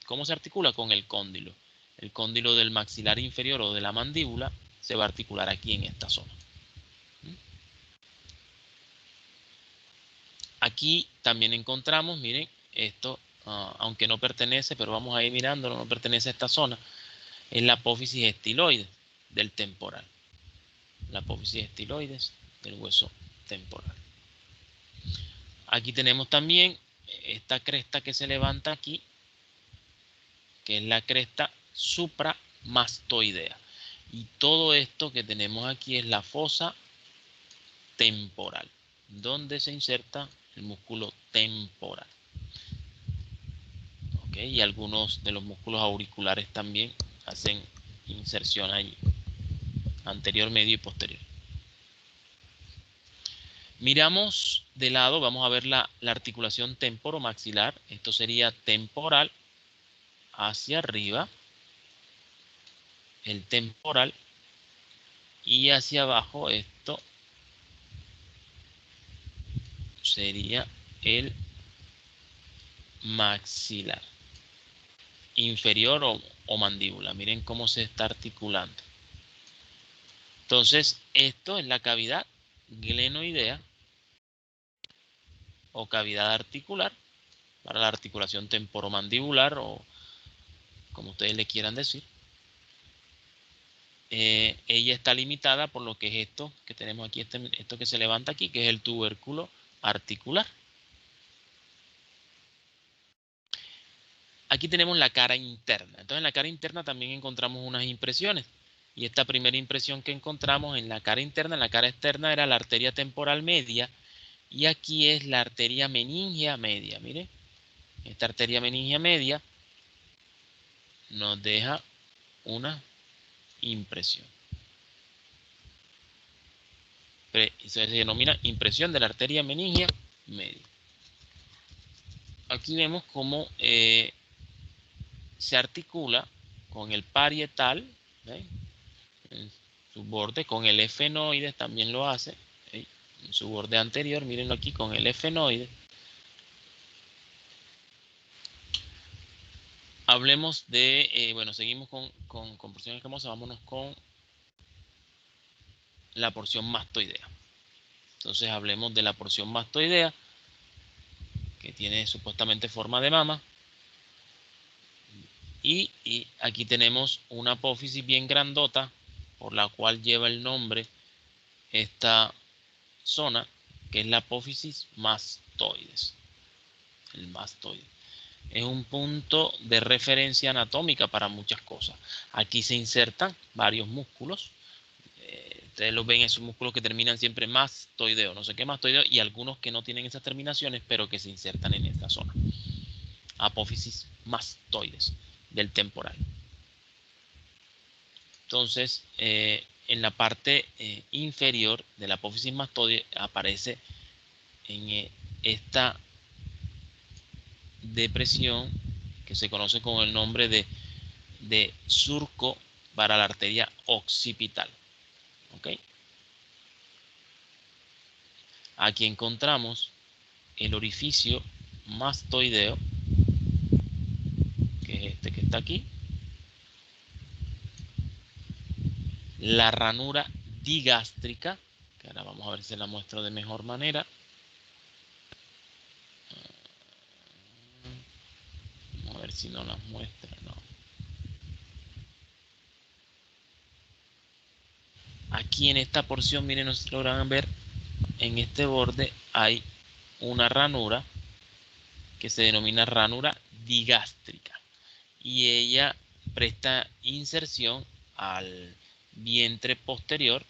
¿Cómo se articula? Con el cóndilo. El cóndilo del maxilar inferior o de la mandíbula se va a articular aquí en esta zona. Aquí también encontramos, miren, esto, aunque no pertenece, pero vamos a ir mirándolo, no pertenece a esta zona, es la apófisis estiloide del temporal. La apófisis estiloides del hueso temporal. Aquí tenemos también esta cresta que se levanta aquí, que es la cresta supramastoidea. Y todo esto que tenemos aquí es la fosa temporal, donde se inserta el músculo temporal. ¿Okay? Y algunos de los músculos auriculares también hacen inserción allí, anterior, medio y posterior. Miramos de lado, vamos a ver la articulación temporomaxilar. Esto sería temporal hacia arriba, el temporal, y hacia abajo esto sería el maxilar inferior o mandíbula. Miren cómo se está articulando. Entonces, esto es la cavidad glenoidea o cavidad articular para la articulación temporomandibular o como ustedes le quieran decir. Ella está limitada por lo que es esto que tenemos aquí, esto que se levanta aquí, que es el tubérculo articular. Aquí tenemos la cara interna. Entonces en la cara interna también encontramos unas impresiones. Y esta primera impresión que encontramos en la cara interna, en la cara externa, era la arteria temporal media. Y aquí es la arteria meningia media. Miren, esta arteria meningia media nos deja una impresión. Eso se denomina impresión de la arteria meningia media. Aquí vemos cómo se articula con el parietal, ¿ve? En su borde, con el efenoide también lo hace, ¿ve? En su borde anterior, mírenlo aquí con el efenoide. Hablemos de, bueno, seguimos con porción escamosa, vámonos con la porción mastoidea. Entonces hablemos de la porción mastoidea, que tiene supuestamente forma de mama. Y aquí tenemos una apófisis bien grandota, por la cual lleva el nombre esta zona, que es la apófisis mastoides. El mastoide es un punto de referencia anatómica para muchas cosas. Aquí se insertan varios músculos. Ustedes los ven, esos músculos que terminan siempre mastoideo, no sé qué mastoideo, y algunos que no tienen esas terminaciones, pero que se insertan en esta zona. Apófisis mastoides del temporal. Entonces, en la parte inferior de la apófisis mastoide aparece en esta depresión que se conoce con el nombre de surco para la arteria occipital. ¿Okay? Aquí encontramos el orificio mastoideo, que es este que está aquí, la ranura digástrica, que ahora vamos a ver si la muestro de mejor manera. Vamos a ver si no las muestra, no. Aquí en esta porción, miren, nos logran ver, en este borde hay una ranura que se denomina ranura digástrica y ella presta inserción al vientre posterior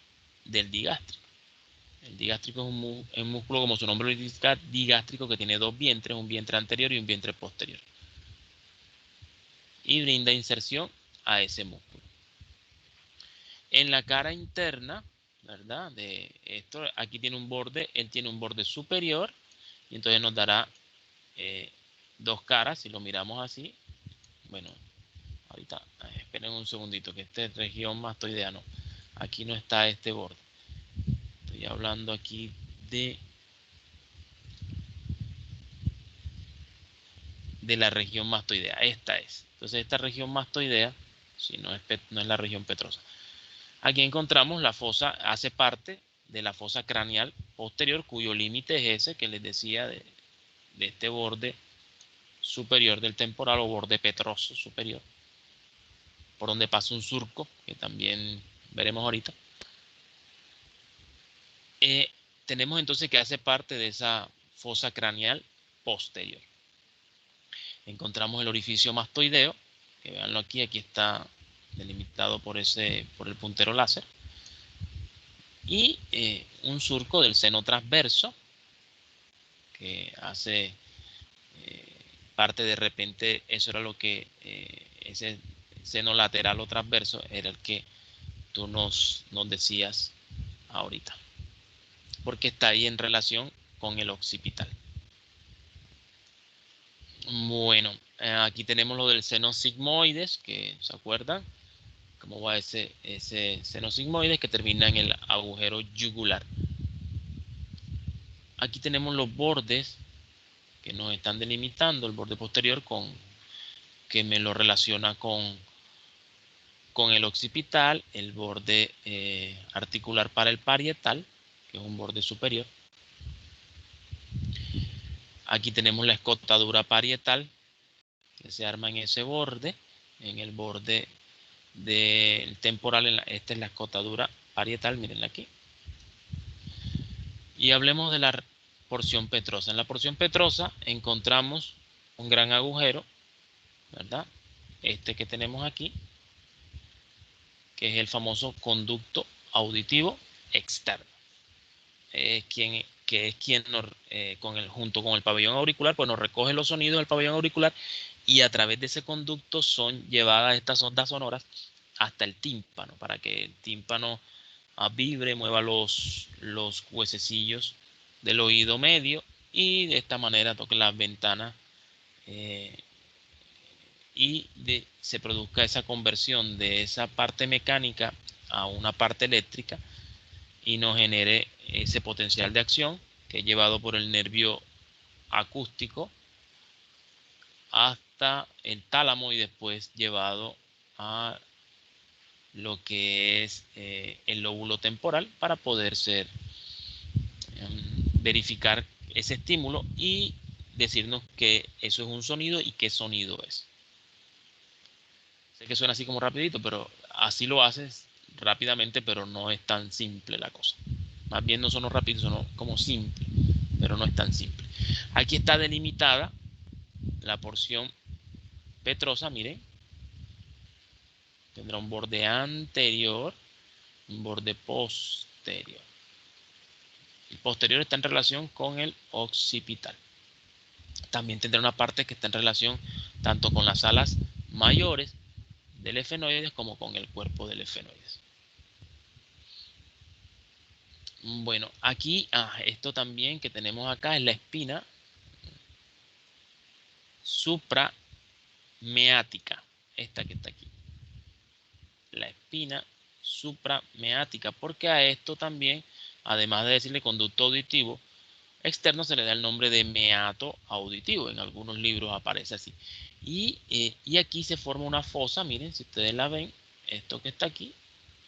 del digástrico. El digástrico es un músculo, como su nombre lo indica, digástrico, que tiene dos vientres, un vientre anterior y un vientre posterior, y brinda inserción a ese músculo. En la cara interna, ¿verdad? De esto, aquí tiene un borde, él tiene un borde superior, y entonces nos dará dos caras, si lo miramos así. Bueno, ahorita, esperen un segundito, que esta región mastoidea no. Aquí no está este borde. Estoy hablando aquí de la región mastoidea. Esta es. Entonces, esta región mastoidea, si no es la región petrosa. Aquí encontramos la fosa, hace parte de la fosa craneal posterior, cuyo límite es ese que les decía de este borde superior del temporal o borde petroso superior, por donde pasa un surco, que también veremos ahorita. Tenemos entonces que hace parte de esa fosa craneal posterior. Encontramos el orificio mastoideo, que veanlo aquí está delimitado por el puntero láser, y un surco del seno transverso, que hace parte de repente, eso era lo que, ese seno lateral o transverso era el que tú nos decías ahorita, porque está ahí en relación con el occipital. Bueno, aquí tenemos lo del seno sigmoides, que se acuerdan cómo va ese seno sigmoides que termina en el agujero yugular. Aquí tenemos los bordes que nos están delimitando, el borde posterior que me lo relaciona con el occipital, el borde articular para el parietal, que es un borde superior. Aquí tenemos la escotadura parietal, que se arma en ese borde, en el borde del temporal. Esta es la escotadura parietal, mírenla aquí. Y hablemos de la porción petrosa. En la porción petrosa encontramos un gran agujero, ¿verdad? Este que tenemos aquí, que es el famoso conducto auditivo externo. Que es quien nos, junto con el pabellón auricular, pues nos recoge los sonidos del pabellón auricular, y a través de ese conducto son llevadas estas ondas sonoras hasta el tímpano, para que el tímpano vibre, mueva los huesecillos del oído medio, y de esta manera toque las ventanas y se produzca esa conversión de esa parte mecánica a una parte eléctrica, y nos genere ese potencial de acción que es llevado por el nervio acústico hasta el tálamo, y después llevado a lo que es el lóbulo temporal, para poder verificar ese estímulo y decirnos que eso es un sonido y qué sonido es. Sé que suena así como rapidito, pero así lo haces rápidamente, pero no es tan simple la cosa. Más bien no sonó rápido, sonó como simple, pero no es tan simple. Aquí está delimitada la porción petrosa, miren. Tendrá un borde anterior, un borde posterior. El posterior está en relación con el occipital. También tendrá una parte que está en relación tanto con las alas mayores del efenoides como con el cuerpo del efenoides. Bueno, aquí, esto también que tenemos acá es la espina suprameática, esta que está aquí. La espina suprameática, porque a esto también, además de decirle conducto auditivo, externo se le da el nombre de meato auditivo. En algunos libros aparece así. Y aquí se forma una fosa, miren, si ustedes la ven, esto que está aquí,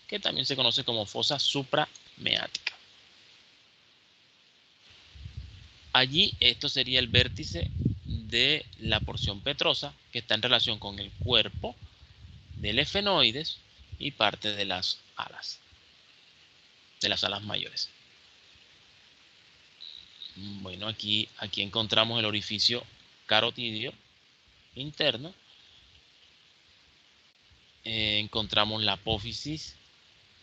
que también se conoce como fosa suprameática. Allí esto sería el vértice de la porción petrosa que está en relación con el cuerpo del efenoides y parte de las alas mayores. Bueno, aquí encontramos el orificio carotidio interno. Encontramos la apófisis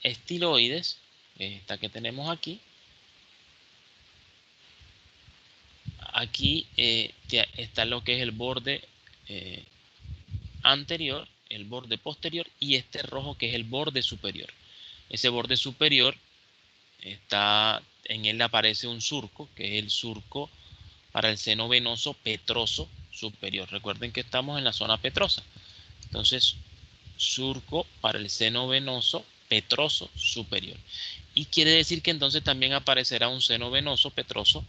estiloides, esta que tenemos aquí. Aquí está lo que es el borde anterior, el borde posterior y este rojo que es el borde superior. Ese borde superior en él aparece un surco, que es el surco para el seno venoso petroso superior. Recuerden que estamos en la zona petrosa. Entonces, surco para el seno venoso petroso superior. Y quiere decir que entonces también aparecerá un seno venoso petroso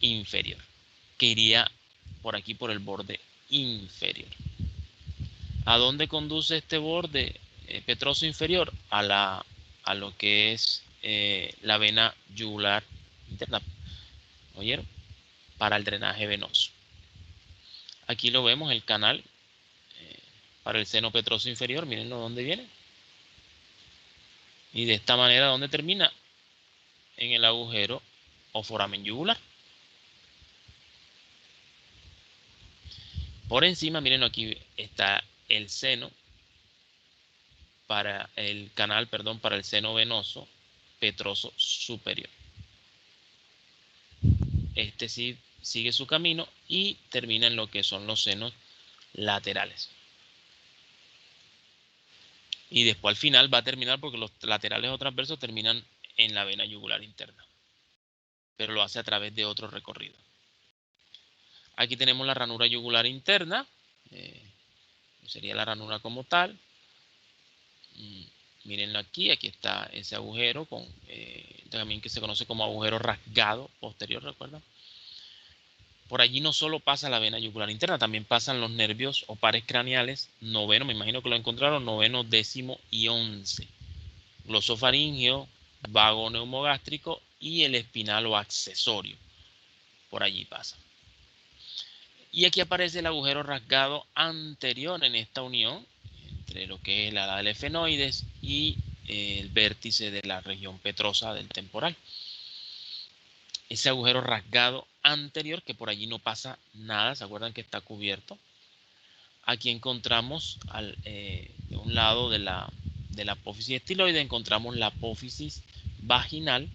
inferior, que iría por aquí por el borde inferior. ¿A dónde conduce este borde petroso inferior? A lo que es la vena yugular interna. ¿Oyeron? Para el drenaje venoso. Aquí lo vemos, el canal para el seno petroso inferior. Mírenlo dónde viene. Y de esta manera, ¿dónde termina? En el agujero o foramen yugular. Por encima, miren, aquí está el seno para el canal, perdón, para el seno venoso petroso superior. Este sí sigue su camino y termina en lo que son los senos laterales. Y después al final va a terminar porque los laterales o transversos terminan en la vena yugular interna. Pero lo hace a través de otro recorrido. Aquí tenemos la ranura yugular interna. Sería la ranura como tal. Mírenlo aquí está ese agujero también que se conoce como agujero rasgado posterior, ¿recuerdan? Por allí no solo pasa la vena yugular interna, también pasan los nervios o pares craneales, noveno, me imagino que lo encontraron, noveno, décimo y 11. Glosofaringeo, vago neumogástrico y el espinal o accesorio. Por allí pasa. Y aquí aparece el agujero rasgado anterior en esta unión entre lo que es la ala del efenoides y el vértice de la región petrosa del temporal. Ese agujero rasgado anterior, que por allí no pasa nada, ¿se acuerdan que está cubierto? Aquí encontramos de un lado de la apófisis estiloide, encontramos la apófisis vaginal,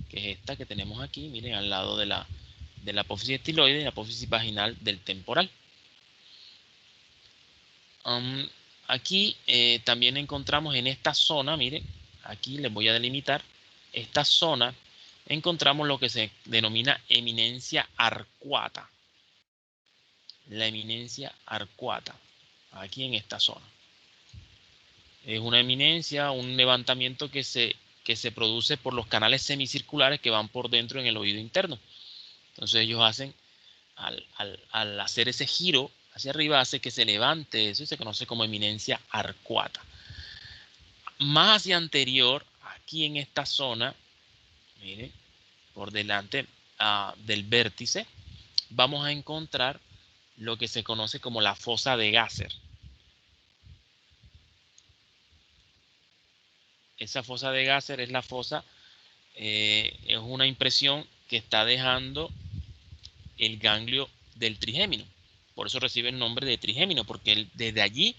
que es esta que tenemos aquí, miren, al lado de la apófisis estiloide y la apófisis vaginal del temporal. Aquí también encontramos en esta zona, miren, aquí les voy a delimitar, esta zona encontramos lo que se denomina eminencia arcuata. La eminencia arcuata, aquí en esta zona. Es una eminencia, un levantamiento que se produce por los canales semicirculares que van por dentro en el oído interno. Entonces ellos hacen, al hacer ese giro hacia arriba, hace que se levante eso y se conoce como eminencia arcuata. Más hacia anterior, aquí en esta zona, miren, por delante del vértice, vamos a encontrar lo que se conoce como la fosa de Gasser. Esa fosa de Gasser es la fosa, es una impresión que está dejando el ganglio del trigémino. Por eso recibe el nombre de trigémino, porque desde allí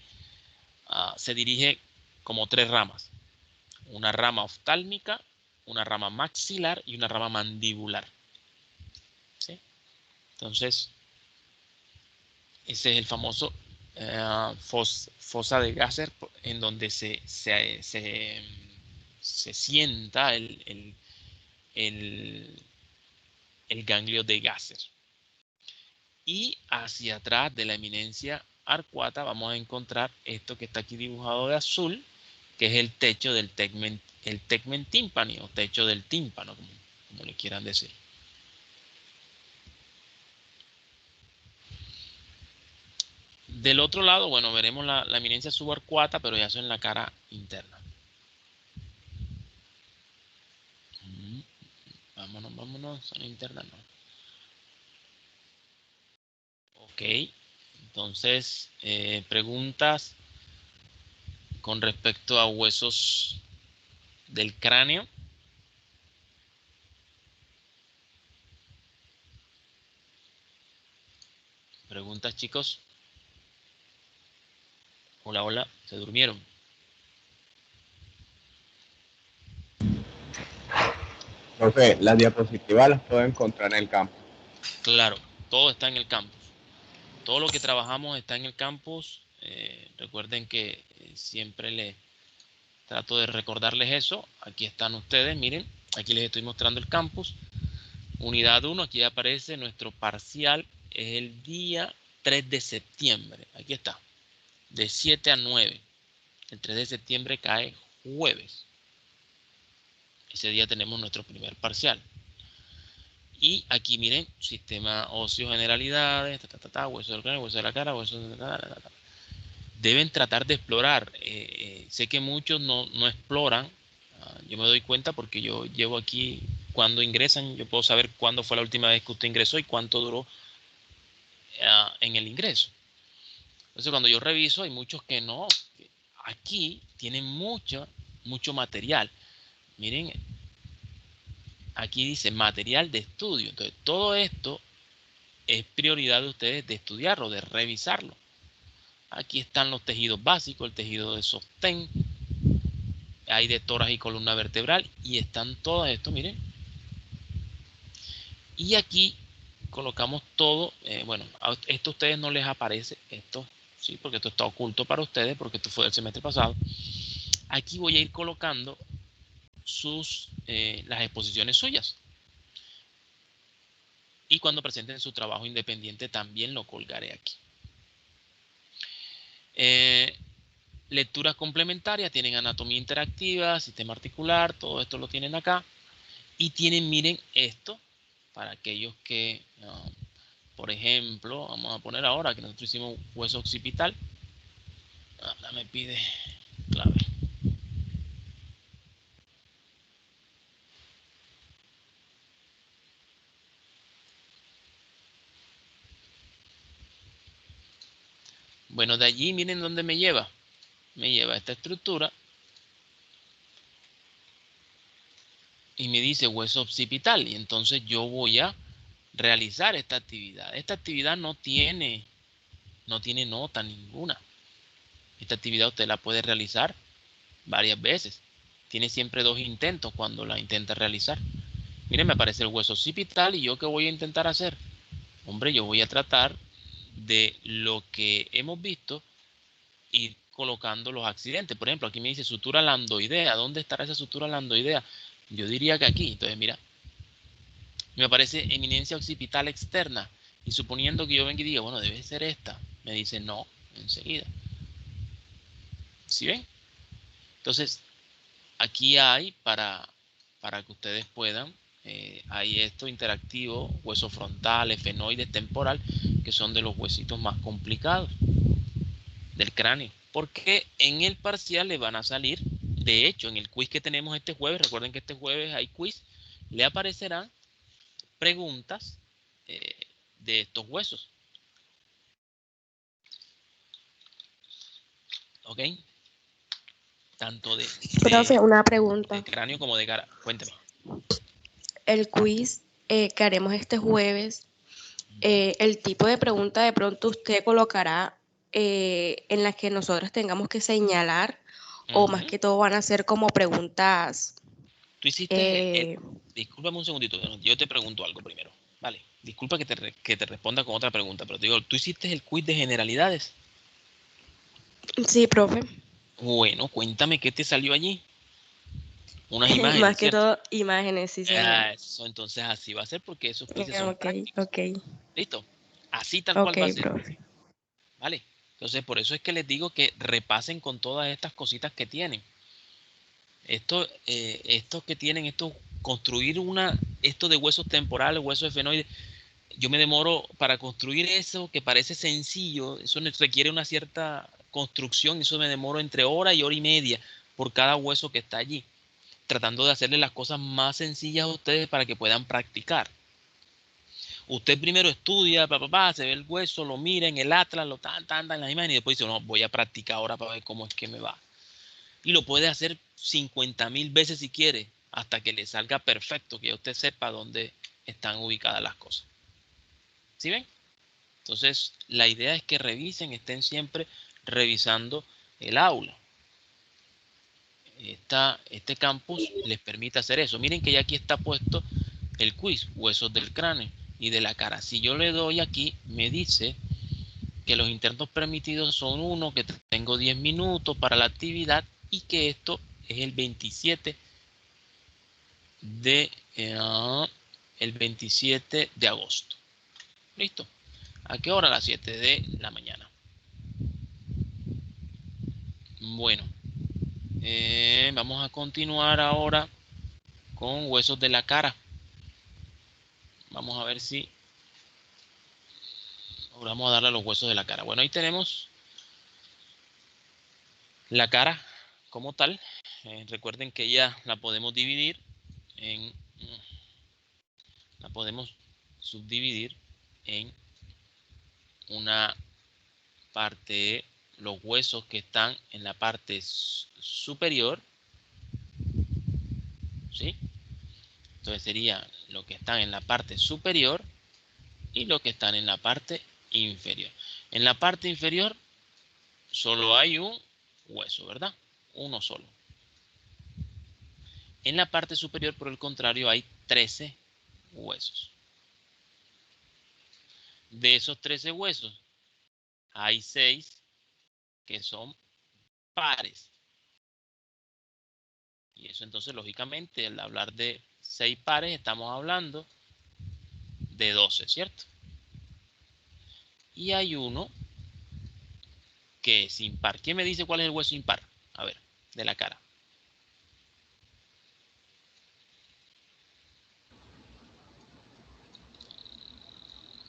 se dirige como tres ramas. Una rama oftálmica, una rama maxilar y una rama mandibular. ¿Sí? Entonces, ese es el famoso fosa de Gasser, en donde se sienta el ganglio de Gasser. Y hacia atrás de la eminencia arcuata vamos a encontrar esto que está aquí dibujado de azul, que es el techo del tegmen tímpani o techo del tímpano, como le quieran decir. Del otro lado, bueno, veremos la eminencia subarcuata, pero ya eso en la cara interna. Vámonos, zona interna no. Ok, entonces, preguntas con respecto a huesos del cráneo. Preguntas, chicos. Hola, hola, ¿se durmieron? Profe, las diapositivas las puedo encontrar en el campo. Claro, todo está en el campus. Todo lo que trabajamos está en el campus. Recuerden que siempre les trato de recordarles eso. Aquí están ustedes, miren, aquí les estoy mostrando el campus. Unidad 1, aquí aparece nuestro parcial, es el día 3 de septiembre. Aquí está, de 7 a 9. El 3 de septiembre cae jueves. Ese día tenemos nuestro primer parcial. Y aquí miren, sistema óseo, generalidades, hueso del cráneo, hueso de la cara, hueso de la... Deben tratar de explorar. Sé que muchos no exploran. Yo me doy cuenta porque yo llevo aquí, cuando ingresan, yo puedo saber cuándo fue la última vez que usted ingresó y cuánto duró en el ingreso. Entonces cuando yo reviso hay muchos que no. Aquí tienen mucho material. Miren, aquí dice material de estudio. Entonces todo esto es prioridad de ustedes de estudiarlo, de revisarlo. Aquí están los tejidos básicos, el tejido de sostén, hay de tórax y columna vertebral y están todos estos, miren. Y aquí colocamos todo, bueno, esto a ustedes no les aparece, esto sí, porque esto está oculto para ustedes, porque esto fue del semestre pasado. Aquí voy a ir colocando las exposiciones suyas. Y cuando presenten su trabajo independiente también lo colgaré aquí. Lecturas complementarias, tienen anatomía interactiva, sistema articular, todo esto lo tienen acá. Y tienen, miren, esto, para aquellos que, por ejemplo, vamos a poner ahora que nosotros hicimos hueso occipital. Ahora me pide clave. Bueno, de allí miren dónde me lleva. Me lleva a esta estructura y me dice hueso occipital. Y entonces yo voy a realizar esta actividad. Esta actividad no tiene nota ninguna. Esta actividad usted la puede realizar varias veces. Tiene siempre 2 intentos cuando la intenta realizar. Miren, me aparece el hueso occipital y yo qué voy a intentar hacer. Hombre, yo voy a tratar de lo que hemos visto ir colocando los accidentes. Por ejemplo, aquí me dice sutura landoidea. ¿Dónde estará esa sutura landoidea? Yo diría que aquí. Entonces, mira, me aparece eminencia occipital externa. Y suponiendo que yo venga y diga, bueno, debe ser esta. Me dice no, enseguida. ¿Sí ven? Entonces, aquí hay para que ustedes puedan, hay esto interactivo, hueso frontal, efenoide, temporal, que son de los huesitos más complicados del cráneo. Porque en el parcial le van a salir, de hecho, en el quiz que tenemos este jueves, recuerden que este jueves hay quiz, le aparecerán preguntas de estos huesos. ¿Ok? Tanto Profe, una pregunta. de cráneo como de cara. Cuénteme. El quiz que haremos este jueves, el tipo de pregunta de pronto usted colocará en las que nosotros tengamos que señalar, o más que todo van a ser como preguntas. Tú hiciste, discúlpame un segundito, yo te pregunto algo primero, vale, disculpa que te responda con otra pregunta, pero te digo, ¿tú hiciste el quiz de generalidades? Sí, profe. Bueno, cuéntame qué te salió allí. Unas imágenes, Más que ¿cierto? todo imágenes, sí, señor. Eso, entonces así va a ser porque esos quizzes son Ok, prácticos. ok, ¿Listo? Así tal ok, cual va a ser, profe. ¿vale? Entonces, por eso es que les digo que repasen con todas estas cositas que tienen. Estos que tienen, construir esto de huesos temporales, huesos efenoides, yo me demoro para construir eso que parece sencillo, eso requiere una cierta construcción, eso me demoro entre hora y hora y media por cada hueso que está allí, tratando de hacerle las cosas más sencillas a ustedes para que puedan practicar. Usted primero estudia, se ve el hueso, lo mira en el atlas, lo tan en la imagen y después dice, no, voy a practicar ahora para ver cómo es que me va. Y lo puede hacer 50,000 veces si quiere, hasta que le salga perfecto, que ya usted sepa dónde están ubicadas las cosas. ¿Sí ven? Entonces, la idea es que revisen, estén siempre revisando el aula. Este campus les permite hacer eso. Miren que ya aquí está puesto el quiz, huesos del cráneo y de la cara. Si yo le doy aquí, me dice que los internos permitidos son 1, que tengo 10 minutos para la actividad y que esto es el 27 de agosto. ¿Listo? ¿A qué hora? A las 7 de la mañana. Bueno, vamos a continuar ahora con huesos de la cara. Vamos a ver si ahora vamos a darle a los huesos de la cara. Bueno, ahí tenemos la cara como tal. Recuerden que ya la podemos dividir la podemos subdividir en una parte, los huesos que están en la parte superior, ¿sí? Entonces sería lo que están en la parte superior y lo que están en la parte inferior. En la parte inferior solo hay un hueso, ¿verdad? Uno solo. En la parte superior, por el contrario, hay 13 huesos. De esos 13 huesos, hay 6 que son pares. Y eso entonces, lógicamente, al hablar de 6 pares, estamos hablando de 12, ¿cierto? Y hay uno que es impar. ¿Quién me dice cuál es el hueso impar? A ver, de la cara.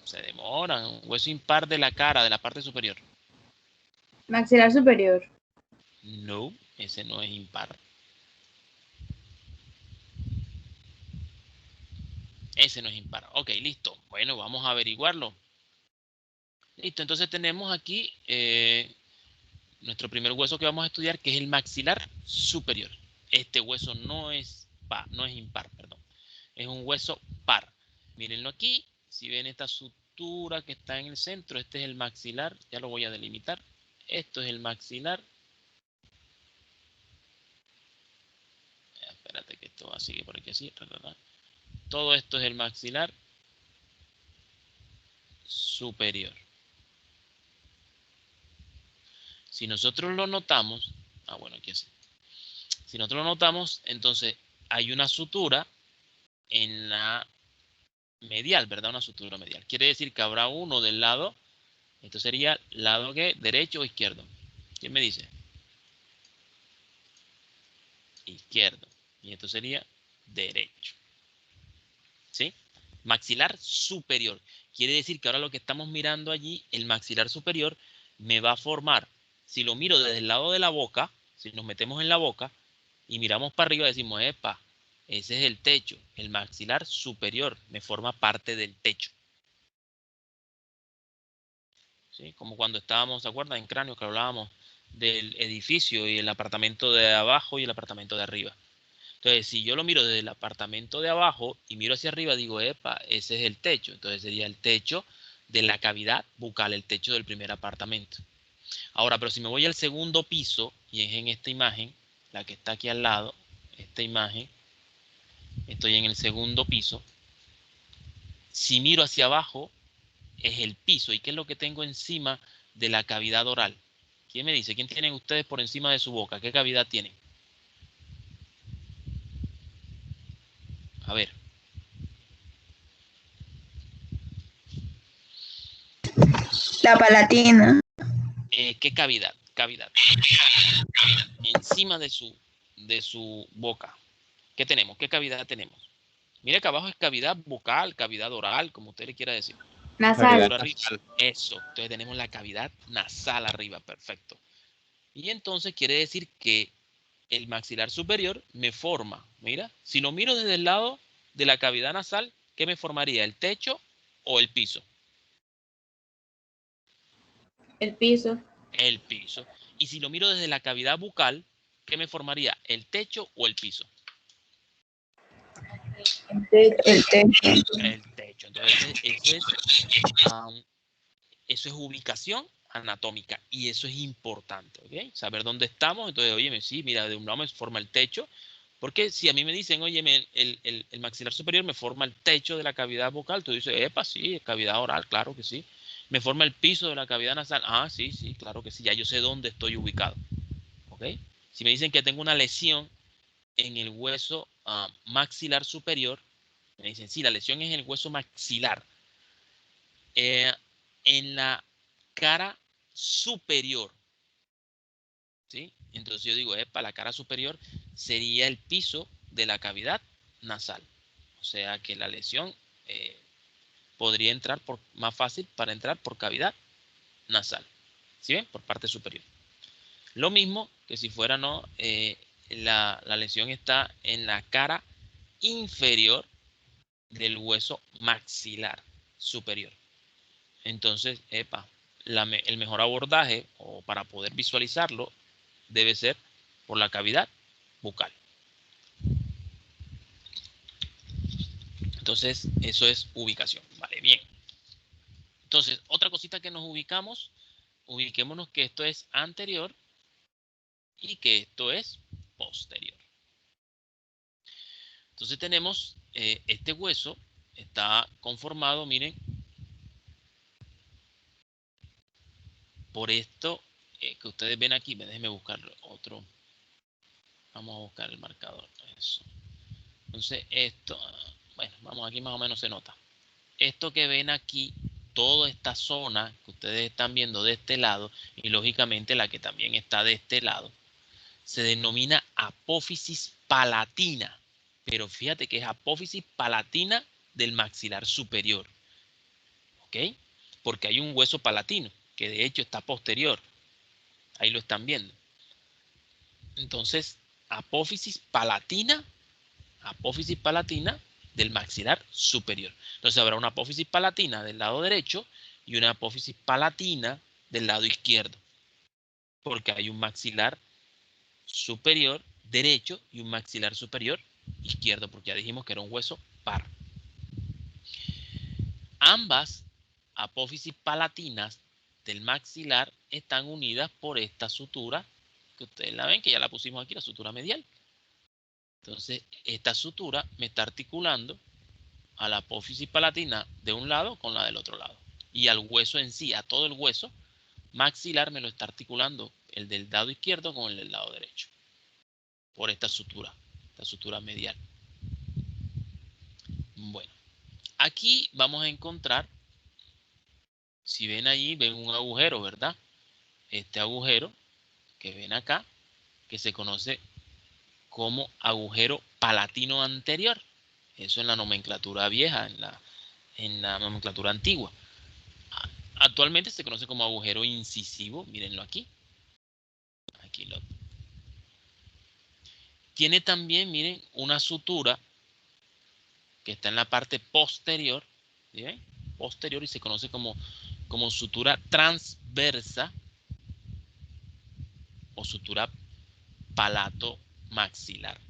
Se demoran. Un hueso impar de la cara, de la parte superior. Maxilar superior. No, ese no es impar. Ese no es impar. Ok, listo. Bueno, vamos a averiguarlo. Listo, entonces tenemos aquí nuestro primer hueso que vamos a estudiar, que es el maxilar superior. Este hueso no es impar, perdón. Es un hueso par. Mírenlo aquí. Si ven esta sutura que está en el centro, este es el maxilar. Ya lo voy a delimitar. Esto es el maxilar. Espérate que esto va a seguir por aquí así. Todo esto es el maxilar superior. Si nosotros lo notamos, bueno, aquí así. Si nosotros lo notamos, entonces hay una sutura en la medial, ¿verdad? Una sutura medial. Quiere decir que habrá uno del lado, esto sería lado ¿qué? Derecho o izquierdo. ¿Quién me dice? Izquierdo. Y esto sería derecho. ¿Sí? Maxilar superior. Quiere decir que ahora lo que estamos mirando allí, el maxilar superior, me va a formar, si lo miro desde el lado de la boca, si nos metemos en la boca y miramos para arriba, decimos, epa, ese es el techo. El maxilar superior me forma parte del techo. ¿Sí? Como cuando estábamos, ¿se acuerdan? En cráneo que hablábamos del edificio y el apartamento de abajo y el apartamento de arriba. Entonces, si yo lo miro desde el apartamento de abajo y miro hacia arriba, digo, epa, ese es el techo. Entonces sería el techo de la cavidad bucal, el techo del primer apartamento. Ahora, pero si me voy al segundo piso, y es en esta imagen, la que está aquí al lado, esta imagen, estoy en el segundo piso. Si miro hacia abajo, es el piso. ¿Y qué es lo que tengo encima de la cavidad oral? ¿Quién me dice? ¿Quién tienen ustedes por encima de su boca? ¿Qué cavidad tienen? A ver. La palatina. ¿Qué cavidad? Cavidad. Encima de su boca. ¿Qué tenemos? ¿Qué cavidad tenemos? Mire que abajo es cavidad bucal, cavidad oral, como usted le quiera decir. Nasal. Por arriba, eso. Entonces tenemos la cavidad nasal arriba, perfecto. Y entonces quiere decir que el maxilar superior me forma, mira, si lo miro desde el lado de la cavidad nasal, ¿qué me formaría? ¿El techo o el piso? El piso. El piso. Y si lo miro desde la cavidad bucal, ¿qué me formaría? ¿El techo o el piso? El techo. El techo. Entonces, eso es ubicación anatómica y eso es importante, ¿ok? Saber dónde estamos. Entonces, oye, sí, mira, de un lado me forma el techo. Porque si a mí me dicen, oye, el maxilar superior me forma el techo de la cavidad bucal, tú dices, epa, sí, cavidad oral, claro que sí. Me forma el piso de la cavidad nasal. Ah, sí, sí, claro que sí. Ya yo sé dónde estoy ubicado. ¿Ok? Si me dicen que tengo una lesión en el hueso maxilar superior, me dicen, sí, la lesión es en el hueso maxilar. En la cara superior. ¿Sí? Entonces yo digo, para la cara superior sería el piso de la cavidad nasal. O sea que la lesión podría entrar más fácil para entrar por cavidad nasal. ¿Sí ven? Por parte superior. Lo mismo que si fuera no, la lesión está en la cara inferior del hueso maxilar superior. Entonces, el mejor abordaje o para poder visualizarlo debe ser por la cavidad bucal. Entonces, eso es ubicación. Vale, bien. Entonces, otra cosita que nos ubiquémonos que esto es anterior y que esto es posterior. Entonces tenemos este hueso, está conformado, miren, por esto que ustedes ven aquí. Déjenme buscar otro. Vamos a buscar el marcador. Eso. Entonces esto, bueno, vamos, aquí más o menos se nota. Esto que ven aquí, toda esta zona que ustedes están viendo de este lado, y lógicamente la que también está de este lado, se denomina apófisis palatina. Pero fíjate que es apófisis palatina del maxilar superior. ¿Ok? Porque hay un hueso palatino, que de hecho está posterior. Ahí lo están viendo. Entonces, apófisis palatina del maxilar superior. Entonces habrá una apófisis palatina del lado derecho y una apófisis palatina del lado izquierdo. Porque hay un maxilar superior derecho y un maxilar superior izquierdo, porque ya dijimos que era un hueso par. Ambas apófisis palatinas del maxilar están unidas por esta sutura, que ustedes la ven, que ya la pusimos aquí, la sutura medial. Entonces, esta sutura me está articulando a la apófisis palatina de un lado con la del otro lado. Y al hueso en sí, a todo el hueso maxilar me lo está articulando el del lado izquierdo con el del lado derecho. Por esta sutura medial. Bueno, aquí vamos a encontrar, si ven allí, ven un agujero, ¿verdad? Este agujero que ven acá, que se conoce como agujero palatino anterior. Eso en la nomenclatura vieja, en la nomenclatura antigua. Actualmente se conoce como agujero incisivo, mírenlo aquí. Aquí lo. Tiene también, miren, una sutura que está en la parte posterior, ¿sí ven? Posterior, y se conoce como sutura transversa o sutura palato maxilar.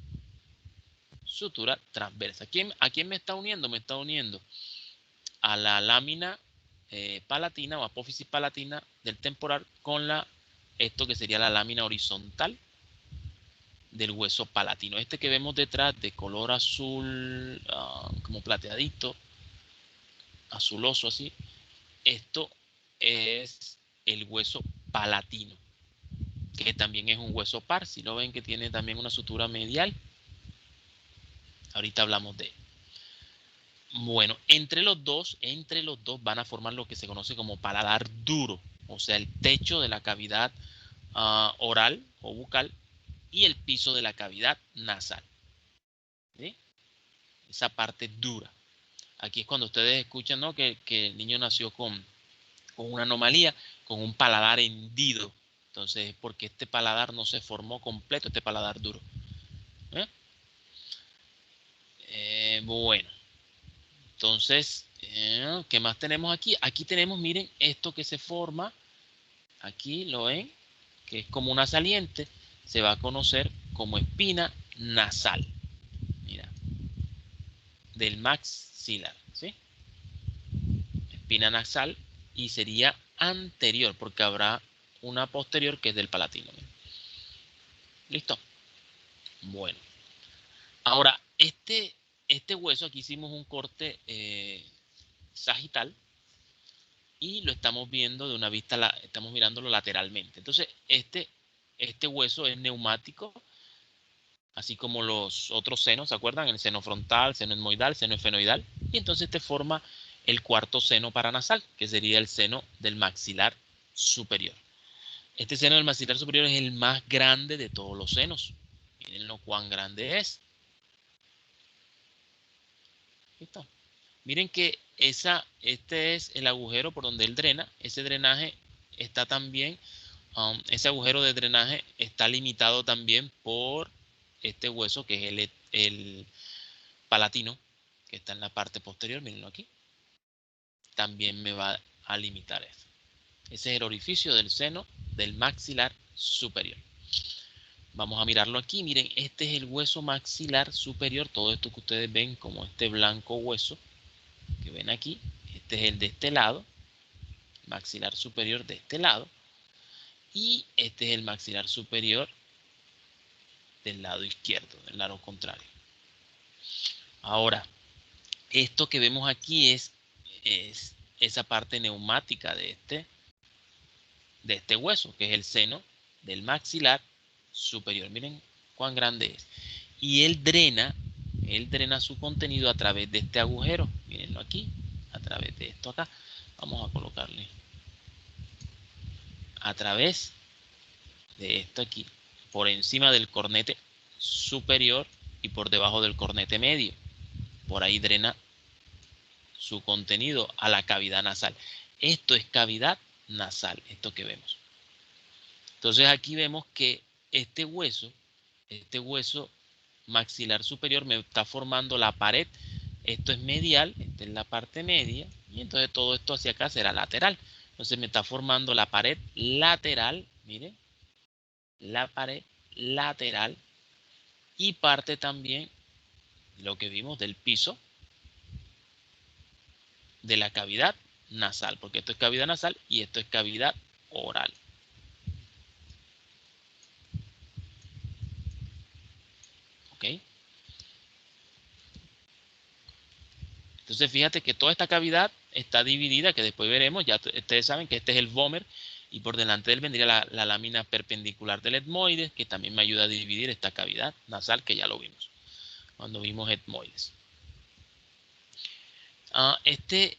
Sutura transversa. ¿A quién me está uniendo? Me está uniendo a la lámina palatina o apófisis palatina del temporal con esto que sería la lámina horizontal del hueso palatino. Este que vemos detrás de color azul, como plateadito, azuloso así, esto es el hueso palatino, que también es un hueso par. Si lo ven que tiene también una sutura medial, ahorita hablamos de él. Bueno, entre los dos van a formar lo que se conoce como paladar duro, o sea, el techo de la cavidad oral o bucal y el piso de la cavidad nasal. ¿Sí? esa parte dura. Aquí es cuando ustedes escuchan, ¿no?, que el niño nació con una anomalía, con un paladar hendido. Entonces es porque este paladar no se formó completo, este paladar duro. Bueno, entonces, ¿qué más tenemos aquí? Aquí tenemos, miren, esto que se forma, aquí lo ven, que es como una saliente, se va a conocer como espina nasal. Mira, del maxilar, ¿sí? Espina nasal, y sería anterior, porque habrá una posterior que es del palatino. Mira. ¿Listo? Bueno. Ahora, este hueso, aquí hicimos un corte sagital y lo estamos viendo de una vista, estamos mirándolo lateralmente. Entonces, este hueso es neumático, así como los otros senos, ¿se acuerdan? El seno frontal, seno etmoidal, seno esfenoidal. Y entonces este forma el cuarto seno paranasal, que sería el seno del maxilar superior. Este seno del maxilar superior es el más grande de todos los senos. Miren lo cuán grande es. ¿Listo? Miren que este es el agujero por donde él drena. Ese drenaje está también, ese agujero de drenaje está limitado también por este hueso que es el palatino, que está en la parte posterior. Mírenlo aquí. También me va a limitar eso. Ese es el orificio del seno del maxilar superior. Vamos a mirarlo aquí. Miren, este es el hueso maxilar superior. Todo esto que ustedes ven como este blanco hueso que ven aquí. Este es el de este lado. Maxilar superior de este lado. Y este es el maxilar superior del lado izquierdo, del lado contrario. Ahora, esto que vemos aquí es esa parte neumática de este hueso, que es el seno del maxilar superior. Miren cuán grande es. Y él drena su contenido a través de este agujero. Mírenlo aquí, a través de esto acá. Vamos a colocarle a través de esto aquí, por encima del cornete superior y por debajo del cornete medio. Por ahí drena su contenido a la cavidad nasal. Esto es cavidad nasal, esto que vemos. Entonces aquí vemos que este hueso maxilar superior me está formando la pared. Esto es medial, esta es la parte media, y entonces todo esto hacia acá será lateral. Entonces me está formando la pared lateral, miren, la pared lateral, y parte también lo que vimos del piso de la cavidad nasal, porque esto es cavidad nasal y esto es cavidad oral. ¿Ok? Entonces fíjate que toda esta cavidad está dividida, que después veremos, ya ustedes saben que este es el vómer, y por delante de él vendría la lámina perpendicular del etmoides, que también me ayuda a dividir esta cavidad nasal, que ya lo vimos cuando vimos etmoides.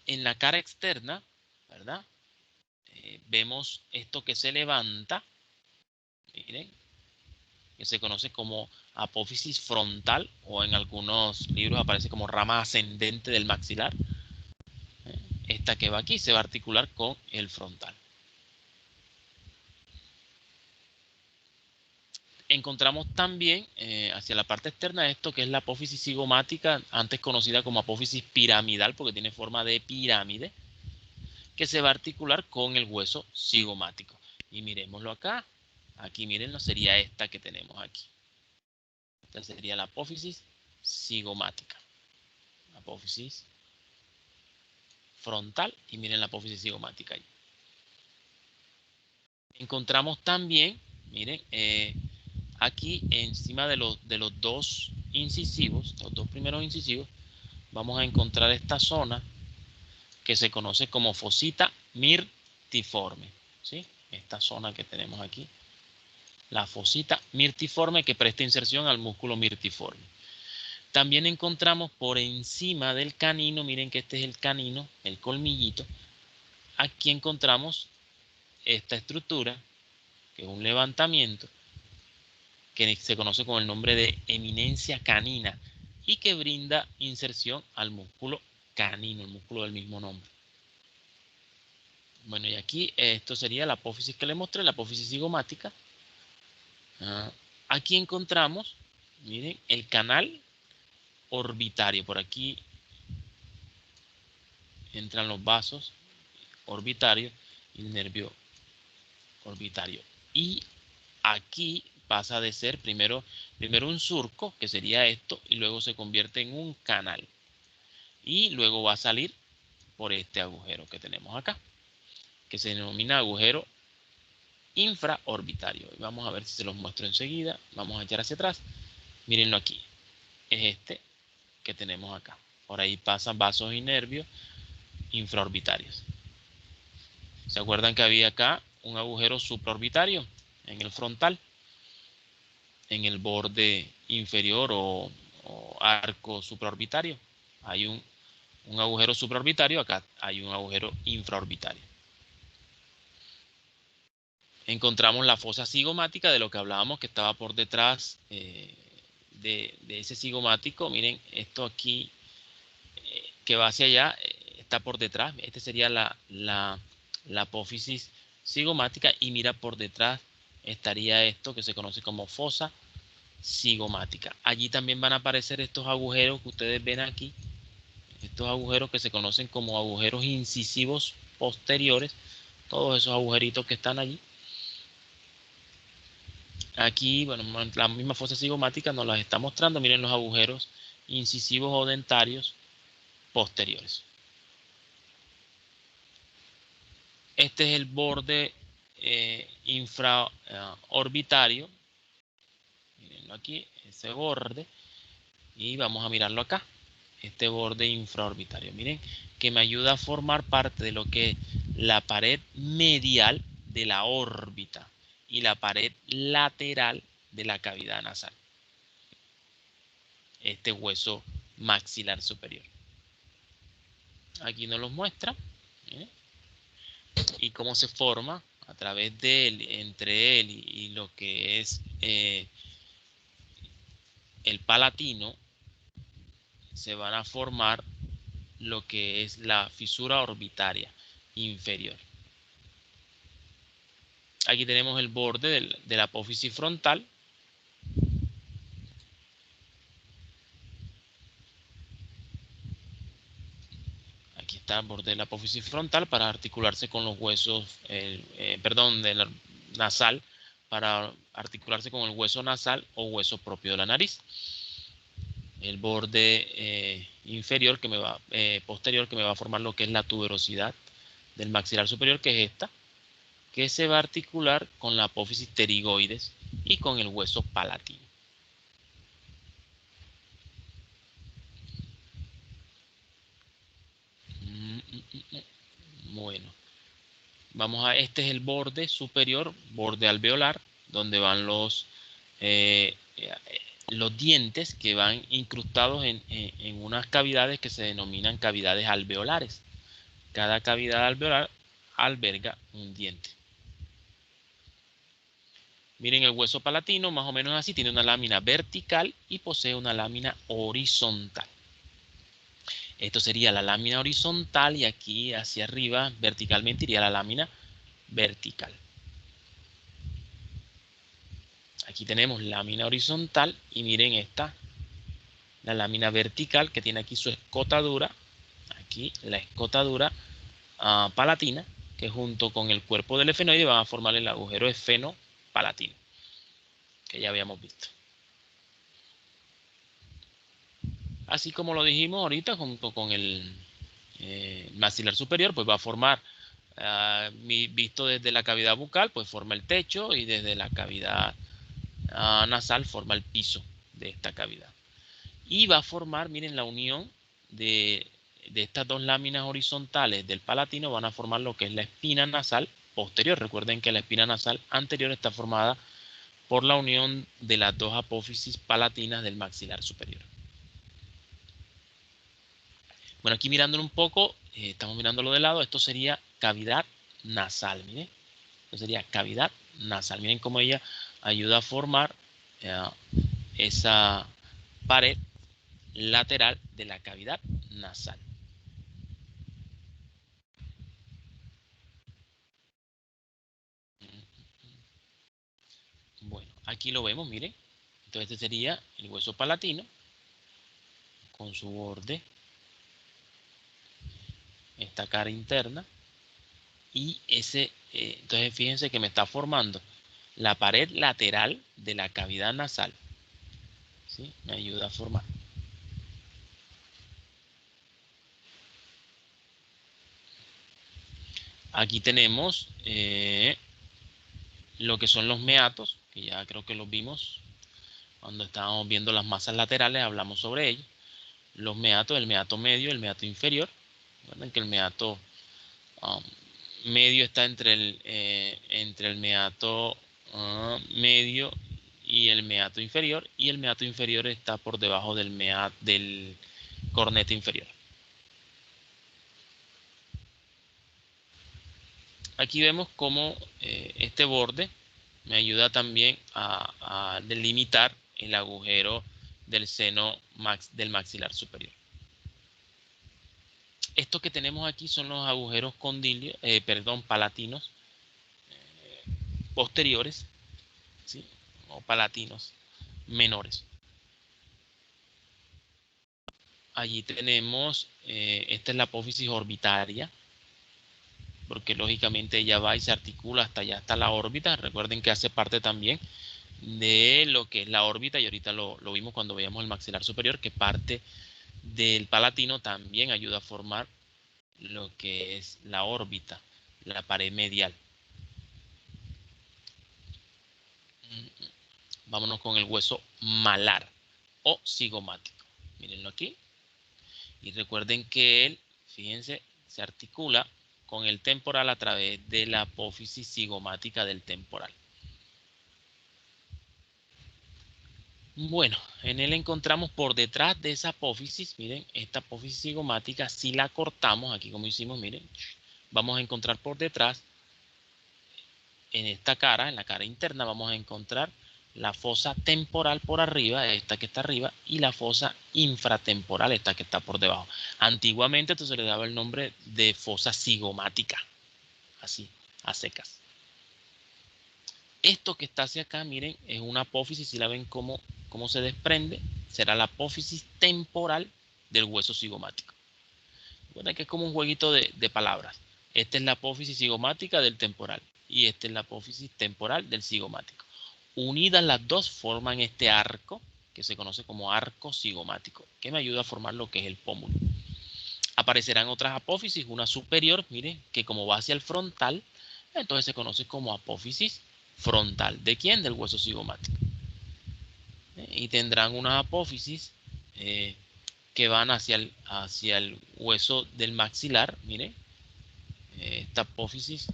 En la cara externa, ¿verdad? Vemos esto que se levanta, miren, que se conoce como apófisis frontal, o en algunos libros aparece como rama ascendente del maxilar. Esta que va aquí se va a articular con el frontal. Encontramos también hacia la parte externa esto que es la apófisis cigomática, antes conocida como apófisis piramidal porque tiene forma de pirámide, que se va a articular con el hueso cigomático. Y miremoslo acá. Aquí mírenlo, sería esta que tenemos aquí. Esta sería la apófisis cigomática. Apófisis frontal, y miren la apófisis cigomática ahí. Encontramos también, miren, aquí encima de los dos incisivos, los dos primeros incisivos, vamos a encontrar esta zona que se conoce como fosita mirtiforme, ¿sí? Esta zona que tenemos aquí, la fosita mirtiforme, que presta inserción al músculo mirtiforme. También encontramos por encima del canino, miren que este es el canino, el colmillito. Aquí encontramos esta estructura, que es un levantamiento, que se conoce con el nombre de eminencia canina. y que brinda inserción al músculo canino, el músculo del mismo nombre. Bueno, y aquí esto sería la apófisis que le mostré, la apófisis cigomática. Aquí encontramos, miren, el canal orbitario. Por aquí entran los vasos orbitarios y el nervio orbitario. Y aquí pasa de ser primero un surco, que sería esto, y luego se convierte en un canal. Y luego va a salir por este agujero que tenemos acá, que se denomina agujero infraorbitario. Y vamos a ver si se los muestro enseguida. Vamos a echar hacia atrás. Mírenlo aquí. Es este que tenemos acá. Por ahí pasan vasos y nervios infraorbitarios. ¿Se acuerdan que había acá un agujero supraorbitario en el frontal? En el borde inferior o arco supraorbitario. Hay un agujero supraorbitario, acá hay un agujero infraorbitario. Encontramos la fosa cigomática, de lo que hablábamos, que estaba por detrás de ese cigomático. Miren, esto aquí que va hacia allá está por detrás. Este sería la apófisis cigomática, y mira, por detrás estaría esto que se conoce como fosa cigomática. Allí también van a aparecer estos agujeros que ustedes ven aquí, estos agujeros que se conocen como agujeros incisivos posteriores, todos esos agujeritos que están allí. Aquí, bueno, la misma fosa cigomática nos las está mostrando. Miren los agujeros incisivos o dentarios posteriores. Este es el borde infraorbitario. Mirenlo aquí, ese borde. Y vamos a mirarlo acá. Este borde infraorbitario. Miren, que me ayuda a formar parte de lo que es la pared medial de la órbita y la pared lateral de la cavidad nasal. Este hueso maxilar superior. Aquí nos los muestra. Y cómo se forma a través de él, entre él y lo que es el palatino, se van a formar lo que es la fisura orbitaria inferior. Aquí tenemos el borde de la apófisis frontal. Aquí está el borde de la apófisis frontal para articularse con los huesos, de la nasal, para articularse con el hueso nasal o hueso propio de la nariz. El borde inferior posterior que me va a formar lo que es la tuberosidad del maxilar superior, que es esta, que se va a articular con la apófisis pterigoides y con el hueso palatino. Bueno, este es el borde superior, borde alveolar, donde van los dientes que van incrustados en unas cavidades que se denominan cavidades alveolares. Cada cavidad alveolar alberga un diente. Miren, el hueso palatino, más o menos así, tiene una lámina vertical y posee una lámina horizontal. Esto sería la lámina horizontal, y aquí hacia arriba verticalmente iría la lámina vertical. Aquí tenemos lámina horizontal y miren esta, la lámina vertical, que tiene aquí su escotadura. Aquí la escotadura palatina, que junto con el cuerpo del efenoide van a formar el agujero esfenopalatino, que ya habíamos visto. Así como lo dijimos ahorita, junto con el maxilar superior, pues va a formar, visto desde la cavidad bucal, pues forma el techo, y desde la cavidad nasal forma el piso de esta cavidad. Y va a formar, miren, la unión de estas dos láminas horizontales del palatino, van a formar lo que es la espina nasal posterior. Recuerden que la espina nasal anterior está formada por la unión de las dos apófisis palatinas del maxilar superior. Bueno, aquí mirándolo un poco, estamos mirándolo de lado, esto sería cavidad nasal, miren. Esto sería cavidad nasal. Miren cómo ella ayuda a formar esa pared lateral de la cavidad nasal. Bueno, aquí lo vemos, miren. Entonces este sería el hueso palatino con su borde, esta cara interna, y entonces fíjense que me está formando la pared lateral de la cavidad nasal. ¿Sí? Me ayuda a formar. Aquí tenemos lo que son los meatos, que ya creo que los vimos cuando estábamos viendo las masas laterales, hablamos sobre ellos. Los meatos, el meato medio, el meato inferior. Recuerden que el meato medio está entre el meato medio y el meato inferior, y el meato inferior está por debajo del cornete inferior. Aquí vemos cómo este borde me ayuda también a delimitar el agujero del seno del maxilar superior. Estos que tenemos aquí son los agujeros palatinos posteriores, ¿sí? O palatinos menores. Allí tenemos, esta es la apófisis orbitaria, porque lógicamente ella va y se articula hasta allá, hasta la órbita. Recuerden que hace parte también de lo que es la órbita, y ahorita lo vimos cuando veíamos el maxilar superior, que parte del palatino también ayuda a formar lo que es la órbita, la pared medial. Vámonos con el hueso malar o cigomático. Mírenlo aquí. Y recuerden que él, fíjense, se articula con el temporal a través de la apófisis cigomática del temporal. Bueno, en él encontramos por detrás de esa apófisis, miren, esta apófisis cigomática, si la cortamos, aquí como hicimos, miren, vamos a encontrar por detrás, en esta cara, en la cara interna, vamos a encontrar la fosa temporal por arriba, esta que está arriba, y la fosa infratemporal, esta que está por debajo. Antiguamente esto se le daba el nombre de fosa cigomática, así, a secas. Esto que está hacia acá, miren, es una apófisis, si la ven cómo se desprende, será la apófisis temporal del hueso cigomático. Recuerden que es como un jueguito de palabras. Esta es la apófisis cigomática del temporal y esta es la apófisis temporal del cigomático. Unidas las dos forman este arco que se conoce como arco cigomático, que me ayuda a formar lo que es el pómulo. Aparecerán otras apófisis, una superior, miren, que como va hacia el frontal, entonces se conoce como apófisis frontal. ¿De quién? Del hueso cigomático. Y tendrán unas apófisis que van hacia el hueso del maxilar, miren, esta apófisis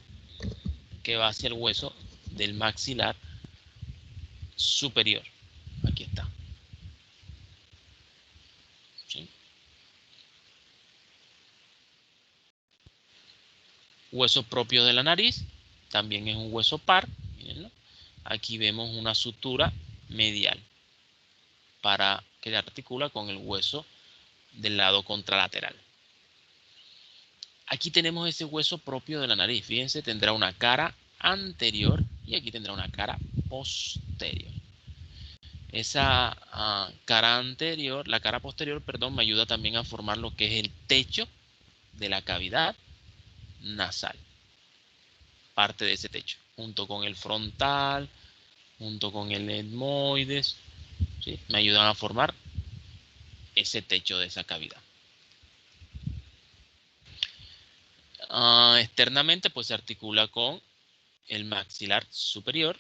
que va hacia el hueso del maxilar superior. Aquí está. ¿Sí? Hueso propio de la nariz, también es un hueso par, mírenlo. Aquí vemos una sutura medial para que articula con el hueso del lado contralateral. Aquí tenemos ese hueso propio de la nariz. Fíjense, tendrá una cara anterior y aquí tendrá una cara posterior. Esa cara anterior, la cara posterior, perdón, me ayuda también a formar lo que es el techo de la cavidad nasal. Parte de ese techo, junto con el frontal, junto con el etmoides, ¿sí? Me ayudan a formar ese techo de esa cavidad. Externamente, pues se articula con el maxilar superior.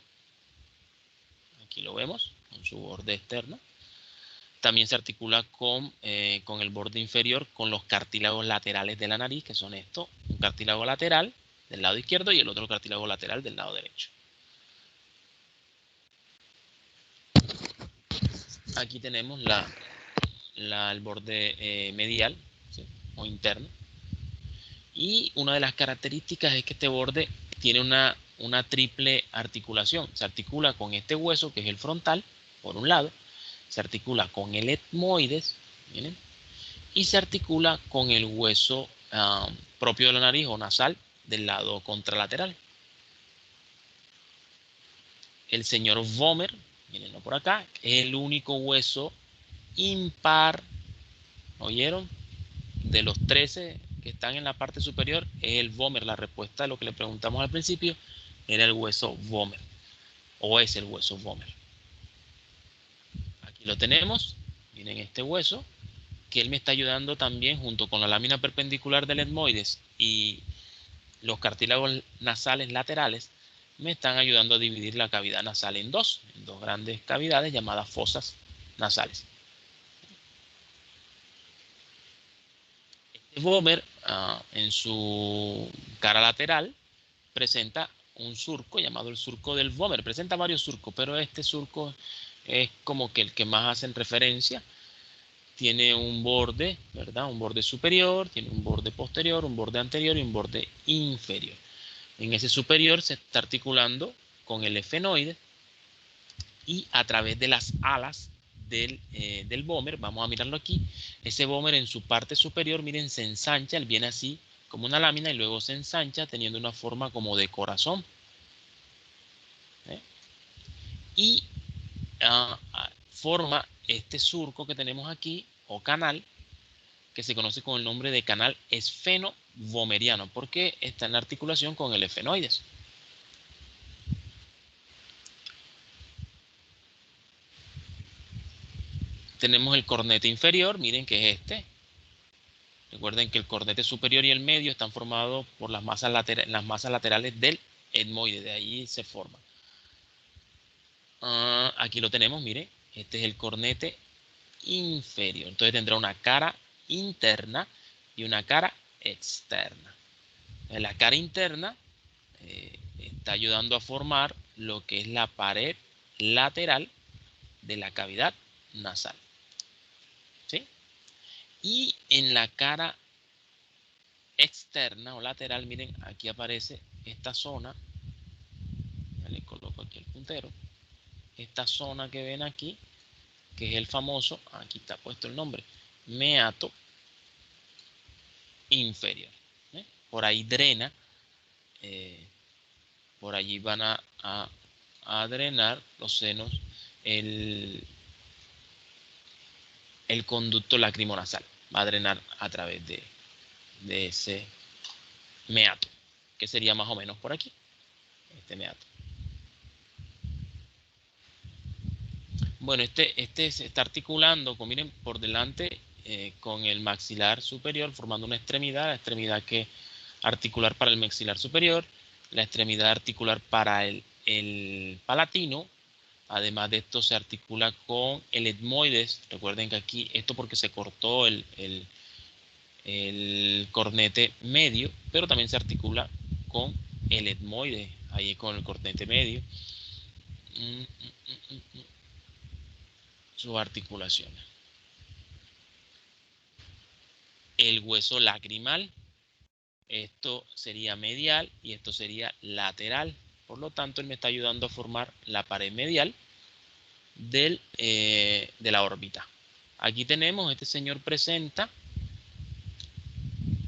Aquí lo vemos, con su borde externo. También se articula con el borde inferior, con los cartílagos laterales de la nariz, que son estos. Un cartílago lateral del lado izquierdo y el otro cartílago lateral del lado derecho. Aquí tenemos el borde medial, ¿sí? O interno. Y una de las características es que este borde tiene una triple articulación. Se articula con este hueso que es el frontal, por un lado. Se articula con el etmoides, Miren. Y se articula con el hueso propio de la nariz o nasal del lado contralateral. El señor Vomer, mírenlo por acá, es el único hueso impar, ¿oyeron? De los 13 que están en la parte superior, es el Vomer. La respuesta a lo que le preguntamos al principio era el hueso Vomer, o es el hueso Vomer. Aquí lo tenemos, miren este hueso, que él me está ayudando también junto con la lámina perpendicular del etmoides y los cartílagos nasales laterales, me están ayudando a dividir la cavidad nasal en dos grandes cavidades llamadas fosas nasales. Este Vomer, en su cara lateral, presenta un surco llamado el surco del Vomer. Presenta varios surcos, pero este surco es como que el que más hacen referencia. Tiene un borde, ¿verdad? Un borde superior, tiene un borde posterior, un borde anterior y un borde inferior. En ese superior se está articulando con el efenoide y a través de las alas del Vomer, vamos a mirarlo aquí, ese Vomer en su parte superior, miren, se ensancha, él viene así como una lámina y luego se ensancha teniendo una forma como de corazón. Y forma este surco que tenemos aquí, o canal, que se conoce con el nombre de canal esfeno-vomeriano, porque está en articulación con el efenoides. Tenemos el cornete inferior, miren que es este. Recuerden que el cornete superior y el medio están formados por las masas laterales del etmoide, de ahí se forma. Aquí lo tenemos, miren, este es el cornete inferior. Entonces tendrá una cara interna y una cara externa. En la cara interna está ayudando a formar lo que es la pared lateral de la cavidad nasal. ¿Sí? Y en la cara externa o lateral, miren, aquí aparece esta zona. Ya le coloco aquí el puntero. Esta zona que ven aquí, que es el famoso, aquí está puesto el nombre, meato inferior. Por ahí drena, por allí van a drenar los senos el conducto lacrimonasal. Va a drenar a través de ese meato, que sería más o menos por aquí, este meato. Bueno, este se está articulando, miren, por delante con el maxilar superior, formando una extremidad, la extremidad que articular para el maxilar superior, la extremidad articular para el palatino. Además de esto se articula con el etmoides. Recuerden que aquí, esto porque se cortó el cornete medio, pero también se articula con el etmoide, ahí con el cornete medio. Sus articulaciones. El hueso lacrimal, esto sería medial y esto sería lateral. Por lo tanto, él me está ayudando a formar la pared medial de la órbita. Aquí tenemos, este señor presenta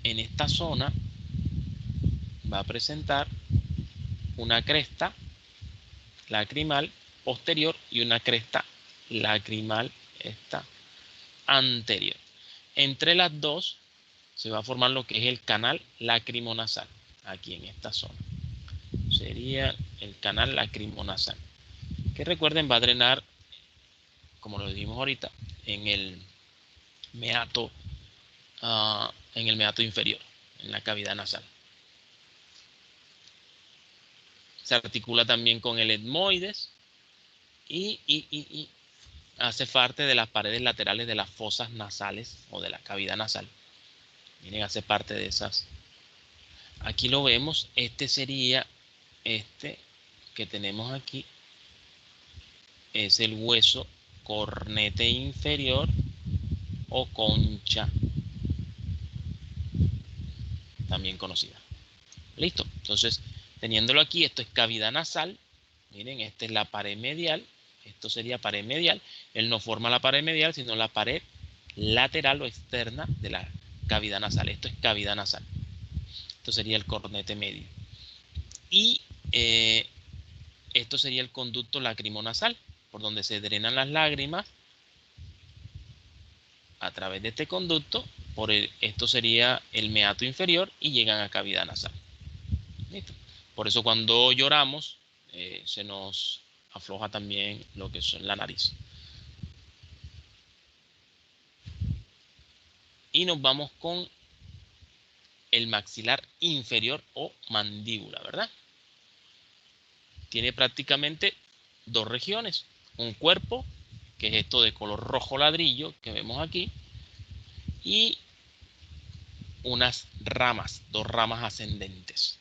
en esta zona, va a presentar una cresta lacrimal posterior y una cresta lacrimal anterior. Entre las dos se va a formar lo que es el canal lacrimonasal, aquí en esta zona. Sería el canal lacrimonasal, que recuerden va a drenar, como lo dijimos ahorita, en el meato inferior, en la cavidad nasal. Se articula también con el etmoides y hace parte de las paredes laterales de las fosas nasales o de la cavidad nasal. Miren, hace parte de esas. Aquí lo vemos, este sería este que tenemos aquí, es el hueso cornete inferior o concha, también conocida. Listo, entonces teniéndolo aquí, esto es cavidad nasal. Miren, esta es la pared medial, esto sería pared medial. Él no forma la pared medial, sino la pared lateral o externa de la cavidad nasal. Esto es cavidad nasal. Esto sería el cornete medio. Y esto sería el conducto lacrimonasal, por donde se drenan las lágrimas a través de este conducto. Esto sería el meato inferior y llegan a cavidad nasal. ¿Listo? Por eso cuando lloramos se nos afloja también lo que es la nariz. Y nos vamos con el maxilar inferior o mandíbula, ¿verdad? Tiene prácticamente dos regiones. Un cuerpo, que es esto de color rojo ladrillo que vemos aquí, y unas ramas, dos ramas ascendentes.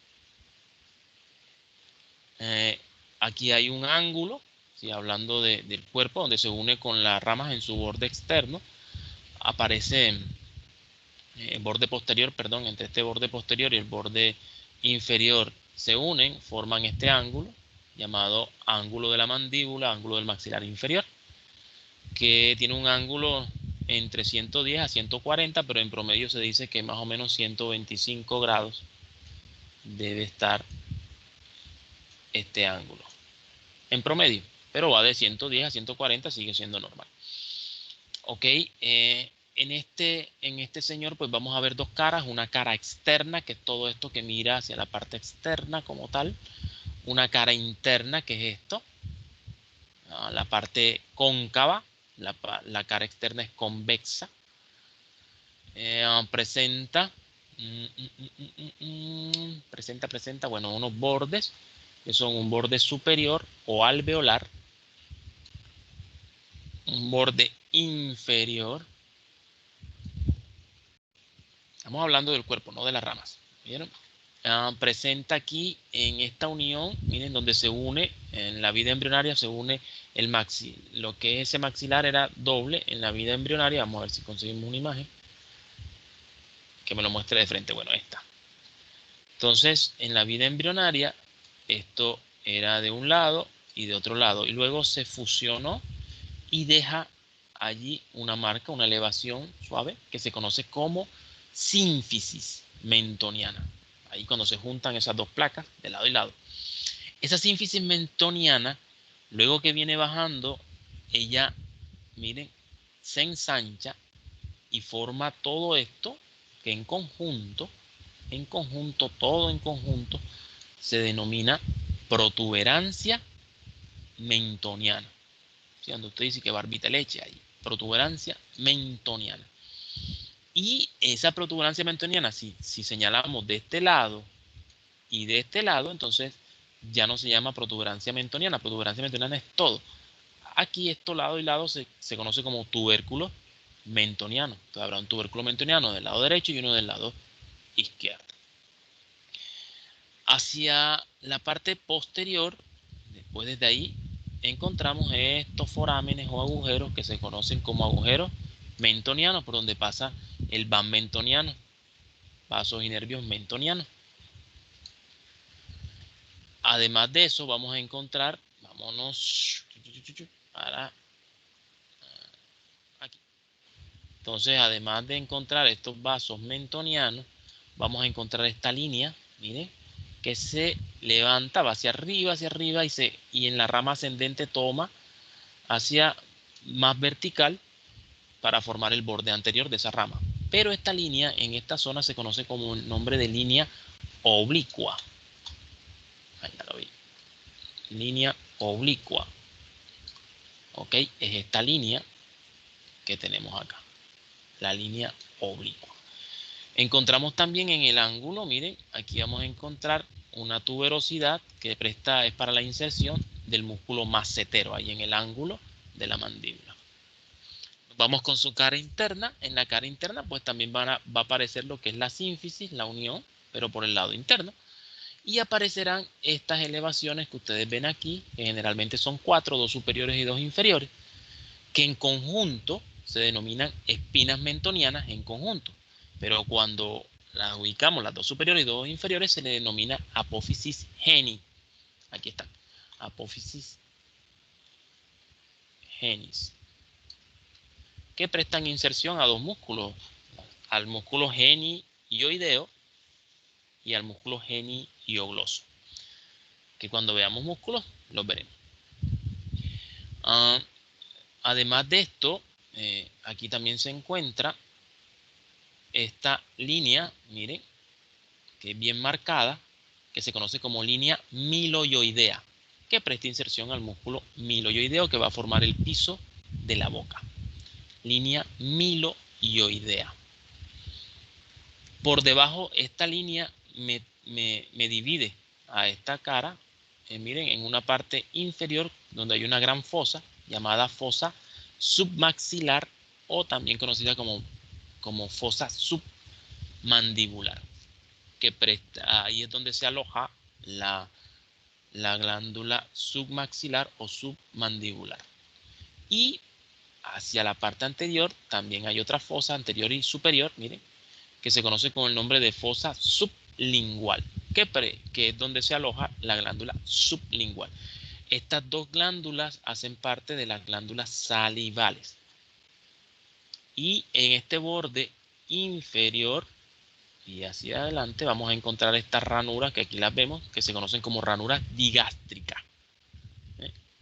Aquí hay un ángulo, ¿sí? Hablando del cuerpo, donde se une con las ramas en su borde externo. Aparece el borde posterior, perdón, entre este borde posterior y el borde inferior se unen, forman este ángulo llamado ángulo de la mandíbula, ángulo del maxilar inferior, que tiene un ángulo entre 110 a 140, pero en promedio se dice que más o menos 125 grados debe estar este ángulo en promedio, pero va de 110 a 140, sigue siendo normal. Ok, en este señor pues vamos a ver dos caras, una cara externa, que es todo esto que mira hacia la parte externa como tal, una cara interna, que es esto, la parte cóncava, la cara externa es convexa, presenta, bueno, unos bordes, que son un borde superior o alveolar, un borde inferior. Estamos hablando del cuerpo, no de las ramas. ¿Vieron? Presenta aquí en esta unión, miren, donde se une, en la vida embrionaria se une el maxilar. Lo que es ese maxilar era doble en la vida embrionaria. Vamos a ver si conseguimos una imagen que me lo muestre de frente. Bueno, esta. Entonces, en la vida embrionaria, esto era de un lado y de otro lado. Y luego se fusionó y deja allí una marca, una elevación suave, que se conoce como sínfisis mentoniana. Ahí cuando se juntan esas dos placas de lado y lado. Esa sínfisis mentoniana, luego que viene bajando, ella, miren, se ensancha y forma todo esto que en conjunto, todo en conjunto, se denomina protuberancia mentoniana. ¿Sí? Cuando usted dice que barbita leche, hay protuberancia mentoniana. Y esa protuberancia mentoniana, si señalamos de este lado y de este lado, entonces ya no se llama protuberancia mentoniana. Protuberancia mentoniana es todo. Aquí esto lado y lado se conoce como tubérculo mentoniano. Entonces habrá un tubérculo mentoniano del lado derecho y uno del lado izquierdo. Hacia la parte posterior, después desde ahí, encontramos estos forámenes o agujeros que se conocen como agujeros mentonianos, por donde pasa el van mentoniano, vasos y nervios mentonianos. Además de eso, vamos a encontrar, vámonos para aquí. Entonces, además de encontrar estos vasos mentonianos, vamos a encontrar esta línea, miren, que se levanta, va hacia arriba y en la rama ascendente toma hacia más vertical para formar el borde anterior de esa rama. Pero esta línea en esta zona se conoce como el nombre de línea oblicua. Ahí ya lo vi. Línea oblicua. Ok, es esta línea que tenemos acá. La línea oblicua. Encontramos también en el ángulo, miren, aquí vamos a encontrar una tuberosidad que es para la inserción del músculo macetero, ahí en el ángulo de la mandíbula. Vamos con su cara interna. En la cara interna pues también va a aparecer lo que es la sínfisis, la unión, pero por el lado interno. Y aparecerán estas elevaciones que ustedes ven aquí, que generalmente son 4, 2 superiores y 2 inferiores, que en conjunto se denominan espinas mentonianas en conjunto. Pero cuando las ubicamos, las 2 superiores y 2 inferiores, se le denomina apófisis geni. Aquí está, apófisis genis. que prestan inserción a dos músculos, al músculo genioideo y al músculo geniogloso, que cuando veamos músculos los veremos. Además de esto, aquí también se encuentra esta línea, miren, que es bien marcada, que se conoce como línea miloioidea, que presta inserción al músculo miloioideo que va a formar el piso de la boca. Línea miloioidea. Por debajo, esta línea me divide a esta cara, miren, en una parte inferior donde hay una gran fosa llamada fosa submaxilar, o también conocida como fosa submandibular, que ahí es donde se aloja la glándula submaxilar o submandibular. Y hacia la parte anterior también hay otra fosa anterior y superior, miren, que se conoce con el nombre de fosa sublingual, que es donde se aloja la glándula sublingual. Estas dos glándulas hacen parte de las glándulas salivales. Y en este borde inferior y hacia adelante vamos a encontrar estas ranuras que aquí las vemos, que se conocen como ranuras digástricas.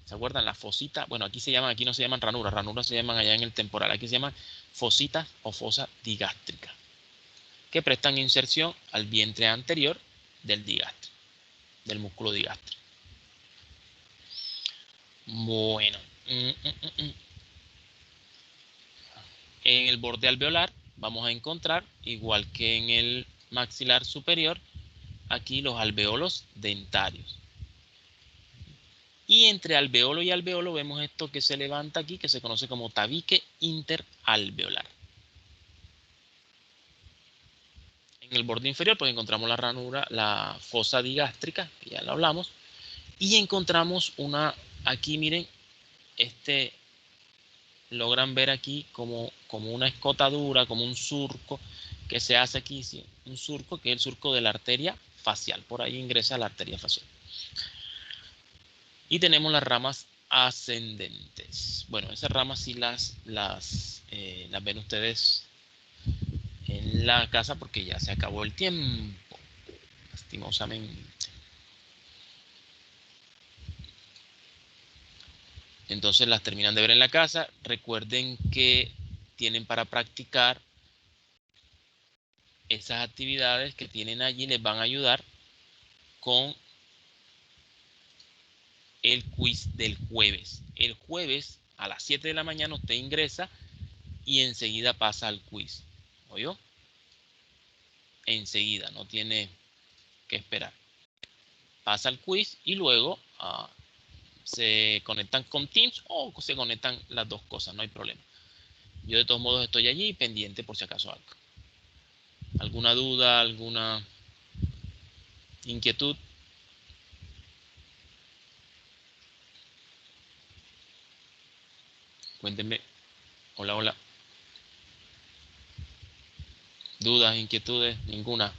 ¿Se acuerdan? Las fositas, bueno, aquí no se llaman ranuras, ranuras se llaman allá en el temporal, aquí se llaman fositas o fosas digástricas, que prestan inserción al vientre anterior del digastrio, del músculo digastrio. Bueno, en el borde alveolar vamos a encontrar, igual que en el maxilar superior, aquí los alveolos dentarios. Y entre alveolo y alveolo vemos esto que se levanta aquí, que se conoce como tabique interalveolar. En el borde inferior pues encontramos la ranura, la fosa digástrica, que ya lo hablamos, y encontramos aquí miren, logran ver aquí como una escotadura, como un surco que se hace aquí, ¿sí? Un surco que es el surco de la arteria facial, por ahí ingresa la arteria facial. Y tenemos las ramas ascendentes. Bueno, esas ramas sí las ven ustedes en la casa porque ya se acabó el tiempo, lastimosamente. Entonces las terminan de ver en la casa. Recuerden que tienen para practicar esas actividades que tienen allí, les van a ayudar con el quiz del jueves. El jueves a las 7 de la mañana usted ingresa y enseguida pasa al quiz. ¿Oyó? Enseguida, no tiene que esperar. Pasa al quiz y luego se conectan con Teams o se conectan las dos cosas, no hay problema. Yo de todos modos estoy allí pendiente por si acaso algo. ¿Alguna duda, alguna inquietud? Cuéntenme. Hola, hola. ¿Dudas, inquietudes? Ninguna.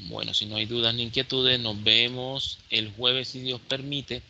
Bueno, si no hay dudas ni inquietudes, nos vemos el jueves si Dios permite